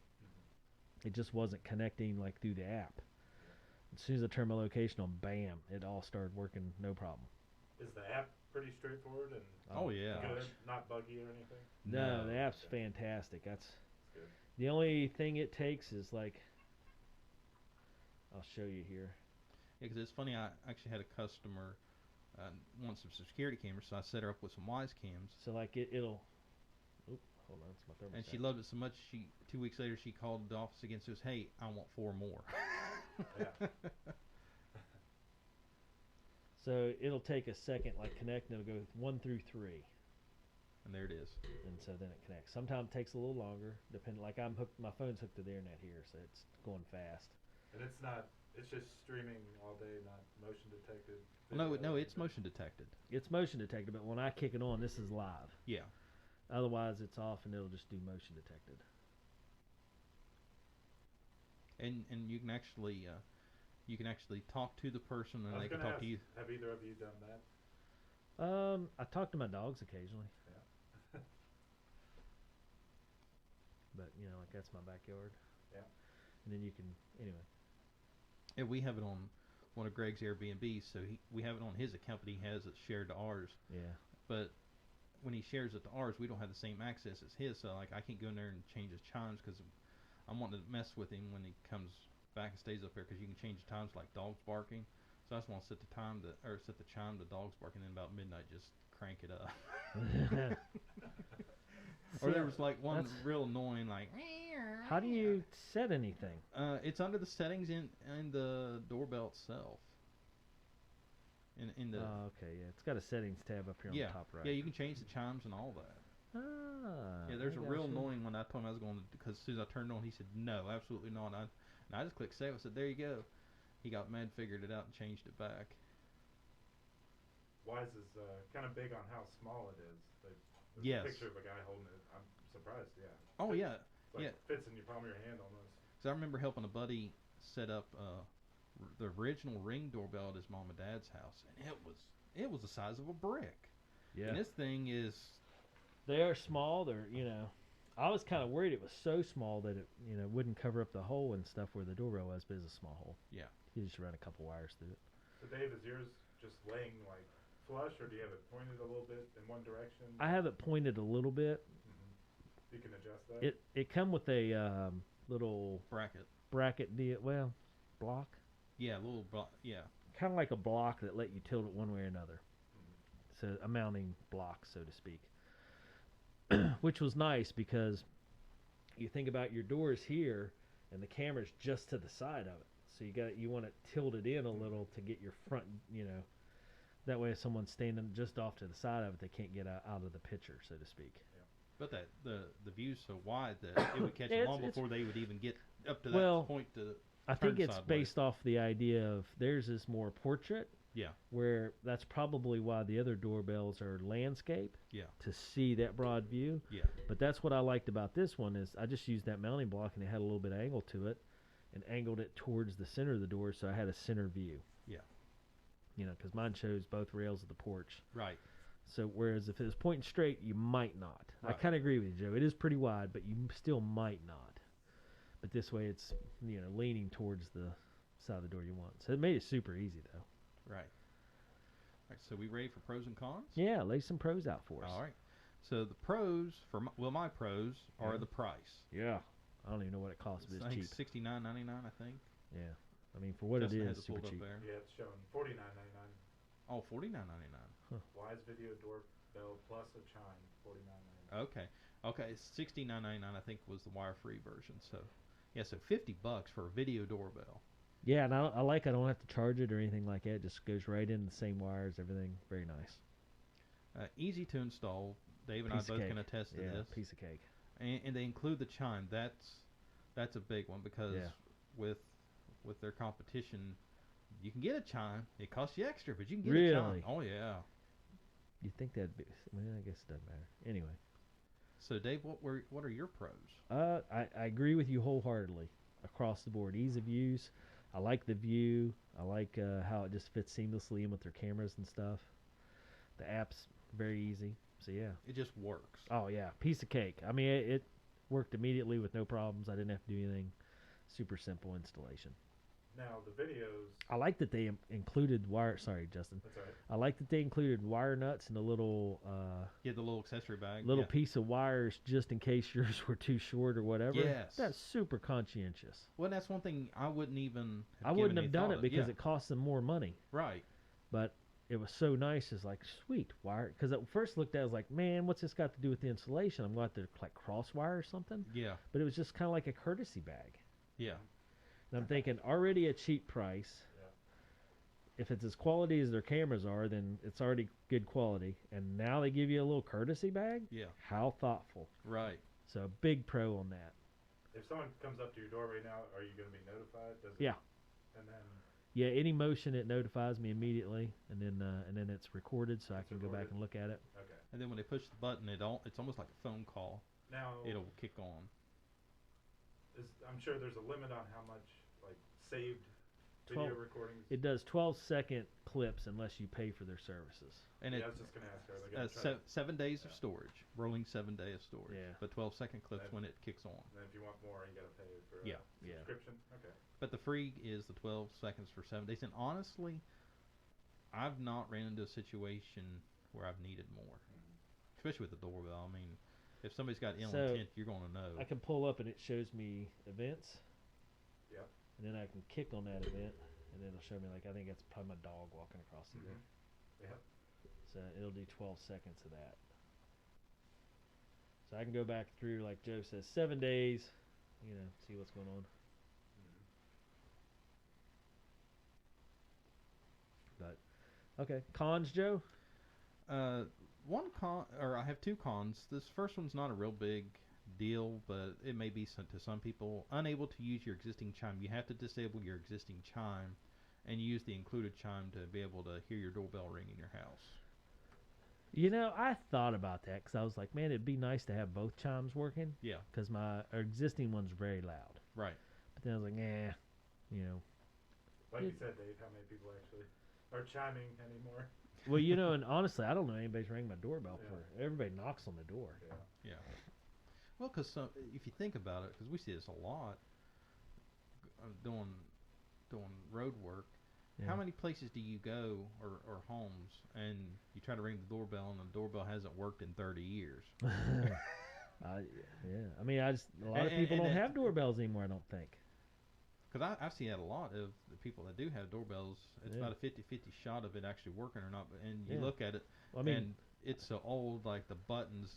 It just wasn't connecting like through the app. As soon as I turned my location on, bam, it all started working, no problem. Is the app pretty straightforward and good, not buggy or anything? No, the app's fantastic. That's good. The only thing it takes is like, I'll show you here. Yeah, because it's funny. I actually had a customer want some security cameras, so I set her up with some Wyze cams. So like it'll. Oop, hold on, it's my thermostat. And she loved it so much. 2 weeks later, she called the office again and says, "Hey, I want 4 more." Yeah. So it'll take a second, like connect, and it'll go 1 through 3. And there it is. And so then it connects. Sometimes it takes a little longer, depending. Like I'm hooked, my phone's hooked to the internet here, so it's going fast. And it's not. It's just streaming all day, not motion detected. No, it's motion detected. It's motion detected, but when I kick it on, this is live. Yeah. Otherwise, it's off, and it'll just do motion detected. And you can actually talk to the person, and they can talk to you. Have either of you done that? I talk to my dogs occasionally. Yeah. But like that's my backyard. Yeah. And then you can anyway. Yeah, we have it on one of Greg's Airbnbs, so we have it on his account, but he has it shared to ours. Yeah. But when he shares it to ours, we don't have the same access as his, so like I can't go in there and change his chimes because I'm wanting to mess with him when he comes back and stays up there, because you can change the times like dogs barking. So I just want to set the chime, the dog's barking, and about midnight just crank it up. Or there was like one real annoying like. How do you set anything? It's under the settings in the doorbell itself. In the okay, yeah, it's got a settings tab up here on the top right. Yeah, you can change the chimes and all that. Yeah, there's a real annoying one. I told him I was going to, because as soon as I turned it on, he said no, absolutely not. And I just clicked save. I said there you go. He got mad, figured it out, and changed it back. Wyze is kind of big on how small it is. There's Yes. a picture of a guy holding it. I'm surprised. Yeah. Oh yeah. It's like fits in your palm of your hand almost. So I remember helping a buddy set up the original Ring doorbell at his mom and dad's house, and it was the size of a brick. Yeah. And this thing is. They are small. They're I was kind of worried it was so small that it wouldn't cover up the hole and stuff where the doorbell was, but it's a small hole. Yeah. You just run a couple wires through it. So Dave, is yours just laying like flush, or do you have it pointed a little bit in one direction? I have it pointed a little bit. You can adjust that. It come with a little bracket deal. Well, block. Yeah, little block. Yeah. Kind of like a block that let you tilt it one way or another. So a mounting block, so to speak. Which was nice because you think about your doors here, and the camera's just to the side of it. So you want it tilted in a little to get your front. That way, if someone's standing just off to the side of it, they can't get out of the picture, so to speak. But the view's so wide that it would catch them long before they would even get up to that point to. I think it's based off the idea of theirs is more portrait. Yeah. Where that's probably why the other doorbells are landscape. Yeah. To see that broad view. Yeah. But that's what I liked about this one is I just used that mounting block and it had a little bit of angle to it, and angled it towards the center of the door, so I had a center view. Yeah. Because mine shows both rails of the porch. Right. So whereas if it was pointing straight, you might not. Right. I kind of agree with you, Joe. It is pretty wide, but you still might not. But this way, it's leaning towards the side of the door you want. So it made it super easy, though. Right. All right. So we ready for pros and cons? Yeah, lay some pros out for us. All right. So the pros my pros are the price. Yeah. I don't even know what it costs, but it's cheap. $69.99, I think. Yeah. I mean, for what Justin it has is, super pulled up cheap. there. Yeah, it's showing $49.99. Oh, $49.99. Wyze video doorbell plus a chime, $49.99. Okay. $69.99 I think was the wire-free version. So, yeah, so $50 for a video doorbell. Yeah, and I like I don't have to charge it or anything like that. It just goes right in the same wires, everything. Very nice. Easy to install. Dave and I both can attest to this. Piece of cake. And they include the chime. That's a big one because with their competition, you can get a chime. It costs you extra, but you can get a chime. Oh yeah. You think that'd be? Well, I guess it doesn't matter. Anyway. So Dave, what are your pros? I agree with you wholeheartedly across the board. Ease of use. I like the view. I like how it just fits seamlessly in with their cameras and stuff. The app's very easy. So yeah. It just works. Oh yeah, piece of cake. I mean, it worked immediately with no problems. I didn't have to do anything. Super simple installation. Now the videos. I like that they included wire. Sorry, Justin. That's all right. I like that they included wire nuts and a little. The little accessory bag. Little piece of wires just in case yours were too short or whatever. Yes. That's super conscientious. Well, that's one thing I wouldn't even. I wouldn't have done it because it cost them more money. Right. But it was so nice. It's like sweet wire. Because at first looked at, I was like, man, what's this got to do with the installation? I'm going to have to like cross wire or something. Yeah. But it was just kind of like a courtesy bag. Yeah. And I'm thinking, already a cheap price. Yeah. If it's as quality as their cameras are, then it's already good quality. And now they give you a little courtesy bag? Yeah. How thoughtful. Right. So big pro on that. If someone comes up to your door right now, are you going to be notified? Yeah. And then. Yeah, any motion it notifies me immediately, and then it's recorded, so I can go back and look at it. Okay. And then when they push the button, it's almost like a phone call. Now it'll kick on. I'm sure there's a limit on how much like saved video recordings. It does 12-second clips unless you pay for their services. And I was just going to ask her. 7 days of storage, rolling 7 day of storage. Yeah. But 12-second clips when it kicks on. And then if you want more, you got to pay for a subscription. Okay. But the free is the 12 seconds for 7 days. And honestly, I've not ran into a situation where I've needed more, especially with the doorbell. I mean, if somebody's got ill intent, you're going to know. I can pull up and it shows me events. Yep. And then I can kick on that event, and it'll show me like I think it's probably my dog walking across the door. Yep. So it'll do 12 seconds of that. So I can go back through, like Joe says, 7 days, see what's going on. But okay, cons, Joe. One con, or I have two cons. This first one's not a real big deal, but it may be to some people. Unable to use your existing chime. You have to disable your existing chime and use the included chime to be able to hear your doorbell ring in your house. I thought about that because I was like, man, it'd be nice to have both chimes working. Yeah. Because our existing one's very loud. Right. But then I was like, Like you said, Dave, how many people actually are chiming anymore? Well, and honestly, I don't know anybody's ringing my doorbell for. Everybody knocks on the door. Yeah. Yeah. Well, because if you think about it, because we see this a lot, doing road work. Yeah. How many places do you go or homes and you try to ring the doorbell and the doorbell hasn't worked in 30 years? Yeah. I mean, a lot of people don't have doorbells anymore, I don't think. Because I've seen that a lot of the people that do have doorbells. It's about a 50-50 shot of it actually working or not. And you look at it, and it's so old, like the buttons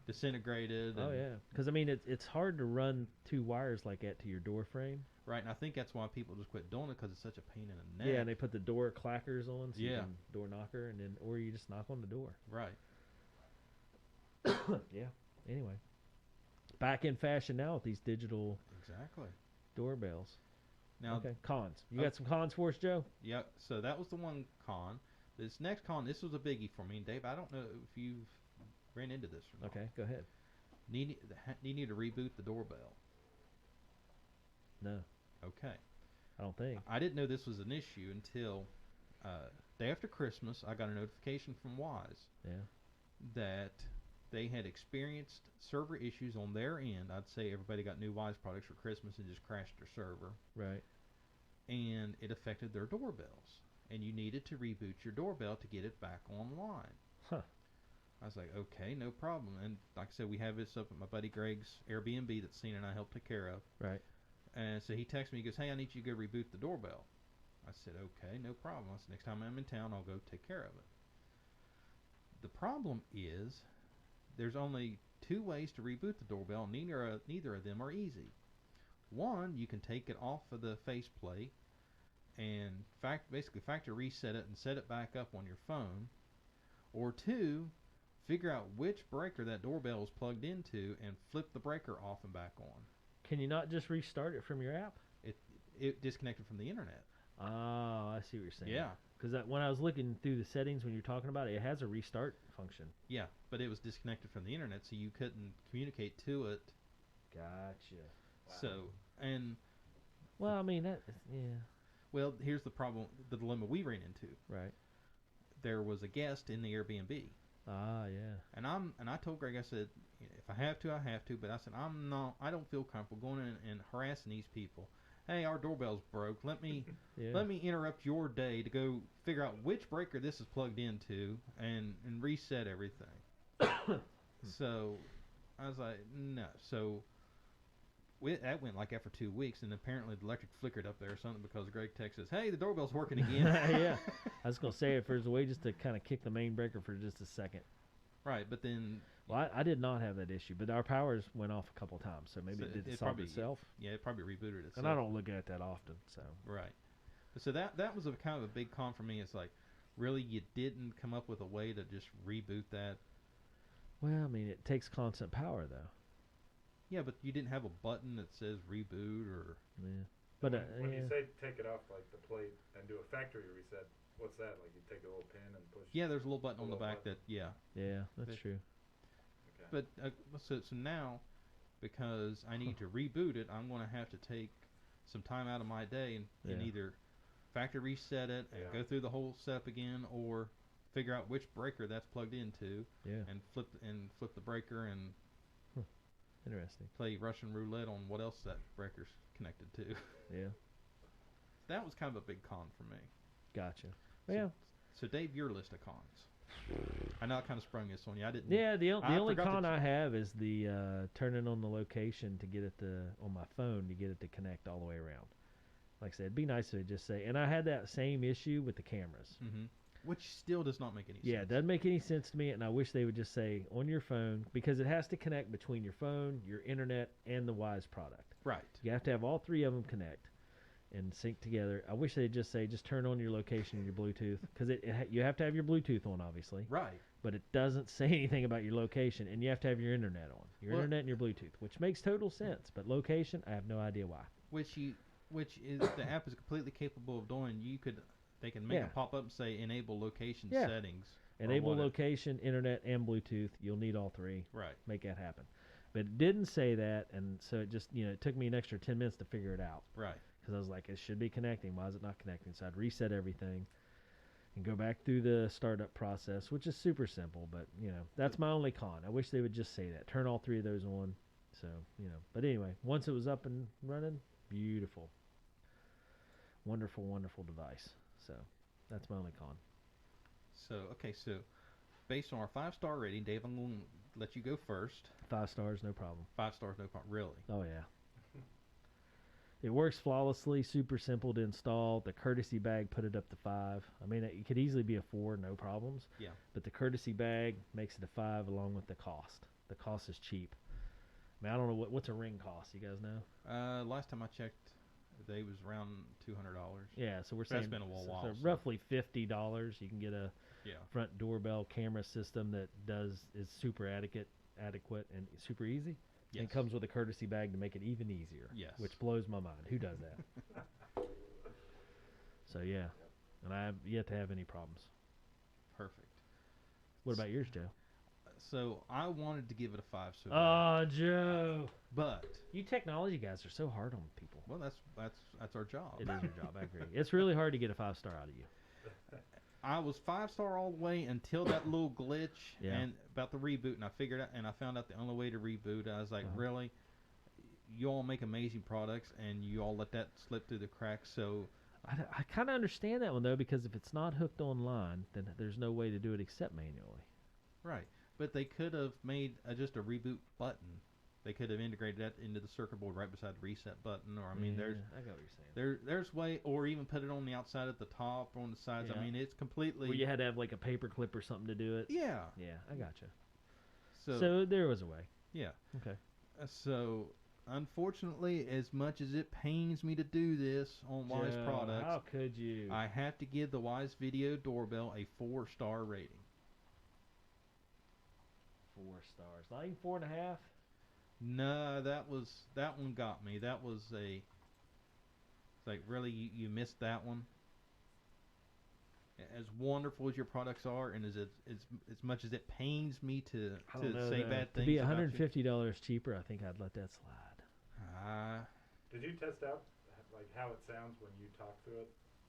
disintegrated. Oh, yeah. Because, it's hard to run two wires like that to your door frame. Right, and I think that's why people just quit doing it, because it's such a pain in the neck. Yeah, and they put the door clackers on, so you can door knocker, or you just knock on the door. Right. Yeah. Anyway, back in fashion now with these digital doorbells. Now, okay, cons. You got some cons for us, Joe? Yeah. So that was the one con. This next con, this was a biggie for me, and Dave. I don't know if you've ran into this or not. Okay, go ahead. Need to reboot the doorbell. No. Okay. I don't think. I didn't know this was an issue until day after Christmas. I got a notification from Wyze that they had experienced server issues on their end. I'd say everybody got new Wyze products for Christmas and just crashed their server. Right. And it affected their doorbells. And you needed to reboot your doorbell to get it back online. Huh. I was like, okay, no problem. And like I said, we have this up at my buddy Greg's Airbnb that Cena and I helped take care of. Right. And so he texted me, he goes, hey, I need you to go reboot the doorbell. I said, okay, no problem. I said, next time I'm in town, I'll go take care of it. The problem is there's only two ways to reboot the doorbell, and neither of them are easy. One, you can take it off of the faceplate and basically factory reset it and set it back up on your phone. Or two, figure out which breaker that doorbell is plugged into and flip the breaker off and back on. Can you not just restart it from your app? It disconnected from the internet. Oh, I see what you're saying. Yeah. Because when I was looking through the settings when you're talking about it, it has a restart function. Yeah, but it was disconnected from the internet, so you couldn't communicate to it. Gotcha. Wow. So, and... Well, yeah. Well, here's the problem, the dilemma we ran into. Right. There was a guest in the Airbnb. Ah, yeah. And I told Greg, I said, if I have to, I have to. But I said, I don't feel comfortable going in and harassing these people. Hey, our doorbell's broke. Let me interrupt your day to go figure out which breaker this is plugged into and reset everything. So I was like, no. So that went like after 2 weeks, and apparently the electric flickered up there or something because Greg texted us, hey, the doorbell's working again. Yeah. I was going to say, if there's a way just to kind of kick the main breaker for just a second. Right, but then... Well, I did not have that issue, but our powers went off a couple times, so maybe it did solve itself. Yeah, it probably rebooted itself. And I don't look at it that often, so... Right. So that was kind of a big con for me. It's like, really, you didn't come up with a way to just reboot that? Well, it takes constant power, though. Yeah, but you didn't have a button that says reboot or... Yeah. But when you say take it off like the plate and do a factory reset, what's that? Like you take a little pin and push... Yeah, there's a little button on the back that... Yeah. Yeah, that's true. Okay. But so now, because I need to reboot it, I'm going to have to take some time out of my day and either factory reset it and go through the whole setup again, or figure out which breaker that's plugged into and flip the breaker and... Interesting. Play Russian roulette on what else that breaker's connected to. Yeah. That was kind of a big con for me. Gotcha. Yeah. So Dave, your list of cons. I know I kind of sprung this on you. I didn't. Yeah. The only con I have is the turning on the location to get it on my phone to get it to connect all the way around. Like I said, it'd be nice to just say. And I had that same issue with the cameras. Mm-hmm. Which still does not make any sense. Yeah, it doesn't make any sense to me, and I wish they would just say on your phone, because it has to connect between your phone, your internet, and the Wyze product. Right. You have to have all three of them connect and sync together. I wish they'd just say, just turn on your location and your Bluetooth, because you have to have your Bluetooth on, obviously. Right. But it doesn't say anything about your location, and you have to have your internet on. Your internet and your Bluetooth, which makes total sense. But location, I have no idea why. Which is the app is completely capable of doing. They can make a pop up and say enable location settings. Enable location, internet, and Bluetooth. You'll need all three. Right. Make that happen. But it didn't say that, and so it just, it took me an extra 10 minutes to figure it out. Right. Because I was like, it should be connecting. Why is it not connecting? So I'd reset everything and go back through the startup process, which is super simple. But, that's my only con. I wish they would just say that. Turn all three of those on. So, But anyway, once it was up and running, beautiful. Wonderful, wonderful device. So that's my only con. So based on our 5-star rating, Dave, I'm going to let you go first. 5 stars, no problem. 5 stars, no problem. Really? Oh, yeah. It works flawlessly, super simple to install. The courtesy bag put it up to 5. I mean, it could easily be a 4, no problems. Yeah. But the courtesy bag makes it a 5 along with the cost. The cost is cheap. I mean, I don't know what's a ring cost. You guys know? Last time I checked, they was around $200. Yeah, so we're saying that's been a while. So roughly $50. You can get a front doorbell camera system that is super adequate and super easy. Yes. And comes with a courtesy bag to make it even easier. Yes. Which blows my mind. Who does that? So yeah, and I have yet to have any problems. Perfect. What about yours, Joe? So I wanted to give it a 5. So Oh, Joe. but You technology guys are so hard on people. well, that's our job. It is your job. I agree. It's really hard to get a 5-star out of you. I was 5-star all the way until that little glitch Yeah. and about the reboot, and I found out the only way to reboot. I was like, really? You all make amazing products, and you all let that slip through the cracks. So I kind of understand that one though, because if it's not hooked online, then there's no way to do it except manually. right, but they could have made just a reboot button. They could have integrated that into the circuit board right beside the reset button, or I mean, I got what you're saying. there's way, or even put it on the outside at the top or on the sides. Yeah. I mean, it's completely. Where you had to have like a paper clip or something to do it. Yeah. Yeah, I gotcha. So So there was a way. yeah. Okay. So unfortunately, as much as it pains me to do this on Wyze Joe, products, how could you? I have to give the Wyze Video Doorbell a 4-star rating. 4 stars. Not even 4.5. No, that one got me. That was like really you missed that one. As wonderful as your products are, and as much as it pains me to say bad things, To be about you, $150 cheaper, I think I'd let that slide. Did you test out like how it sounds when you talk through it?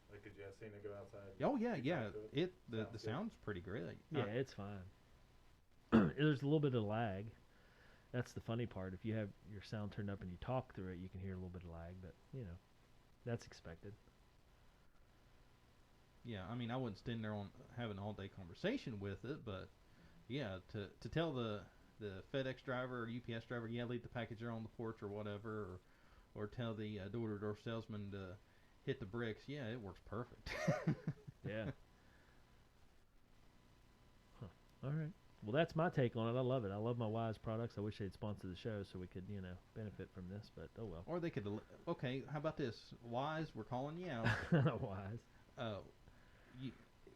Like, did you have seen it go outside? Oh yeah, You yeah. talk to it? The Sounds good. sound's pretty great. Yeah, it's fine. There's a little bit of lag. That's the funny part. If you have your sound turned up and you talk through it, you can hear a little bit of lag, but that's expected. Yeah, I mean, I wouldn't stand there on having an all-day conversation with it, but yeah, to tell the FedEx driver or UPS driver, yeah, leave the package there on the porch or whatever, or tell the door-to-door salesman to hit the bricks, yeah, it works perfect. Yeah. All right. Well, that's my take on it. I love it. I love my Wyze products. I wish they'd sponsor the show so we could, benefit from this, but oh well. Or they could, okay, how about this? Wyze, we're calling you out. Wyze.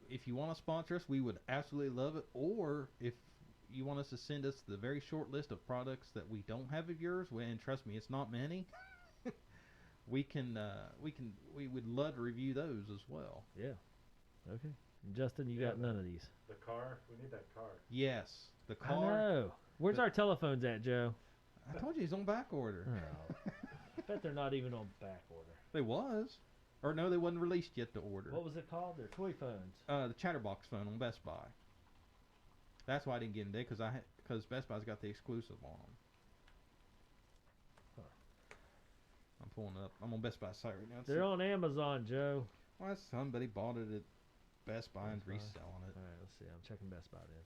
If you want to sponsor us, we would absolutely love it. Or if you want us to send us the very short list of products that we don't have of yours, and trust me, it's not many. we would love to review those as well. Yeah. Okay. And Justin, you got none of these. The car. We need that car. Yes, the I car. know. Where's our telephones at, Joe? I told you he's on back order. Oh. I bet they're not even on back order. They was, or no, they wasn't released yet to order. What was it called? They're toy phones. The Chatterbox phone on Best Buy. That's why I didn't get them today, because Best Buy's got the exclusive on them. Huh. I'm pulling it up. I'm on Best Buy's site right now. They're on Amazon, Joe. Well, somebody bought it at Best Buy and Best Buy. reselling it. All right, let's see. I'm checking Best Buy then.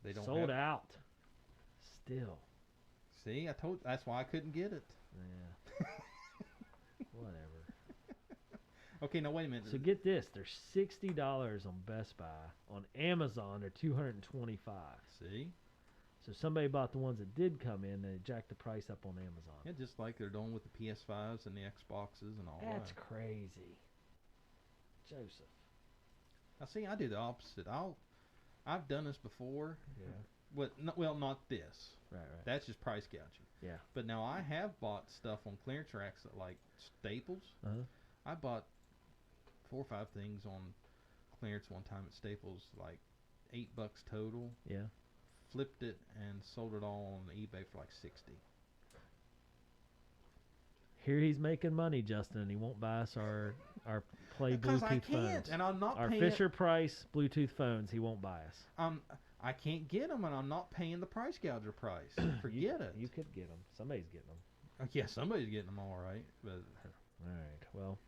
They don't Sold have, out. Still. See, that's why I couldn't get it. Yeah. Whatever. Okay, now wait a minute. So get this, they're $60 on Best Buy. On Amazon, they're $225. See? So somebody bought the ones that did come in, and they jacked the price up on Amazon. Yeah, just like they're doing with the PS5s and the Xboxes and all That's that. crazy. Joseph. Now, see, I do the opposite. I've done this before. Yeah. Well, not this. Right. That's just price gouging. Yeah. But now I have bought stuff on clearance racks that like Staples. Uh-huh. I bought 4 or 5 things on clearance one time at Staples, like $8 total. Yeah. Flipped it and sold it all on eBay for like 60. Here he's making money, Justin, and he won't buy us our Play Because Bluetooth I can't, phones. and I'm not Our paying. Fisher Price Bluetooth phones, he won't buy us. I can't get them, and I'm not paying the price gouger price. Forget it. You could get them. Somebody's getting them. Yeah, somebody's getting them all right, but All right. Well,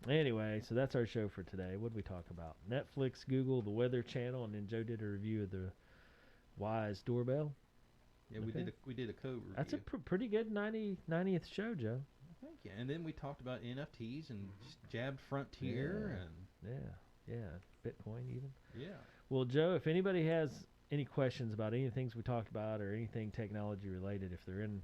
anyway, so that's our show for today. What did we talk about? Netflix, Google, the Weather Channel, and then Joe did a review of the Wyze Doorbell. yeah, Okay. we did a code review. That's a pretty good 90th show, Joe. Thank you. And then we talked about NFTs and just jabbed Frontier Yeah, Bitcoin even. and yeah. Well, Joe, if anybody has any questions about any things we talked about or anything technology related, if they're in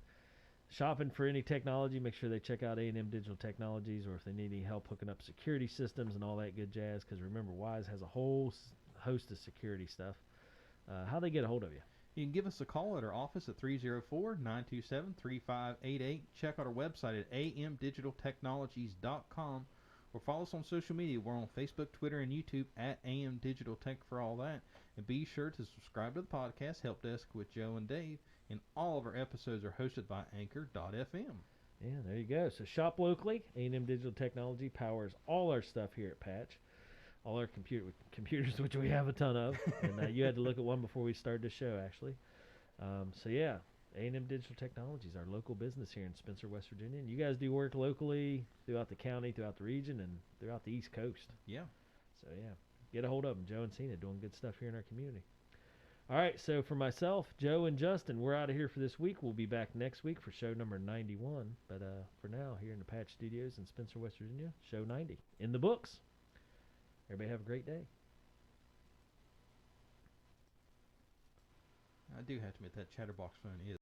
shopping for any technology, make sure they check out A&M Digital Technologies, or if they need any help hooking up security systems and all that good jazz, because remember, Wyze has a whole host of security stuff. How they get a hold of you? You can give us a call at our office at 304-927-3588. Check out our website at amdigitaltechnologies.com, or follow us on social media. We're on Facebook, Twitter, and YouTube at AM Digital Tech for all that. And be sure to subscribe to the podcast, Help Desk with Joe and Dave. And all of our episodes are hosted by Anchor.fm. Yeah, there you go. So shop locally. A&M Digital Technology powers all our stuff here at Patch. All our computers, which we have a ton of. And you had to look at one before we started the show, actually. So yeah, A&M Digital Technologies, our local business here in Spencer, West Virginia. And you guys do work locally throughout the county, throughout the region, and throughout the East Coast. Yeah. So yeah, get a hold of them. Joe and Cena doing good stuff here in our community. All right, so for myself, Joe, and Justin, we're out of here for this week. We'll be back next week for show number 91. But for now, here in the Patch Studios in Spencer, West Virginia, show 90 in the books. Everybody have a great day. I do have to admit that Chatterbox phone is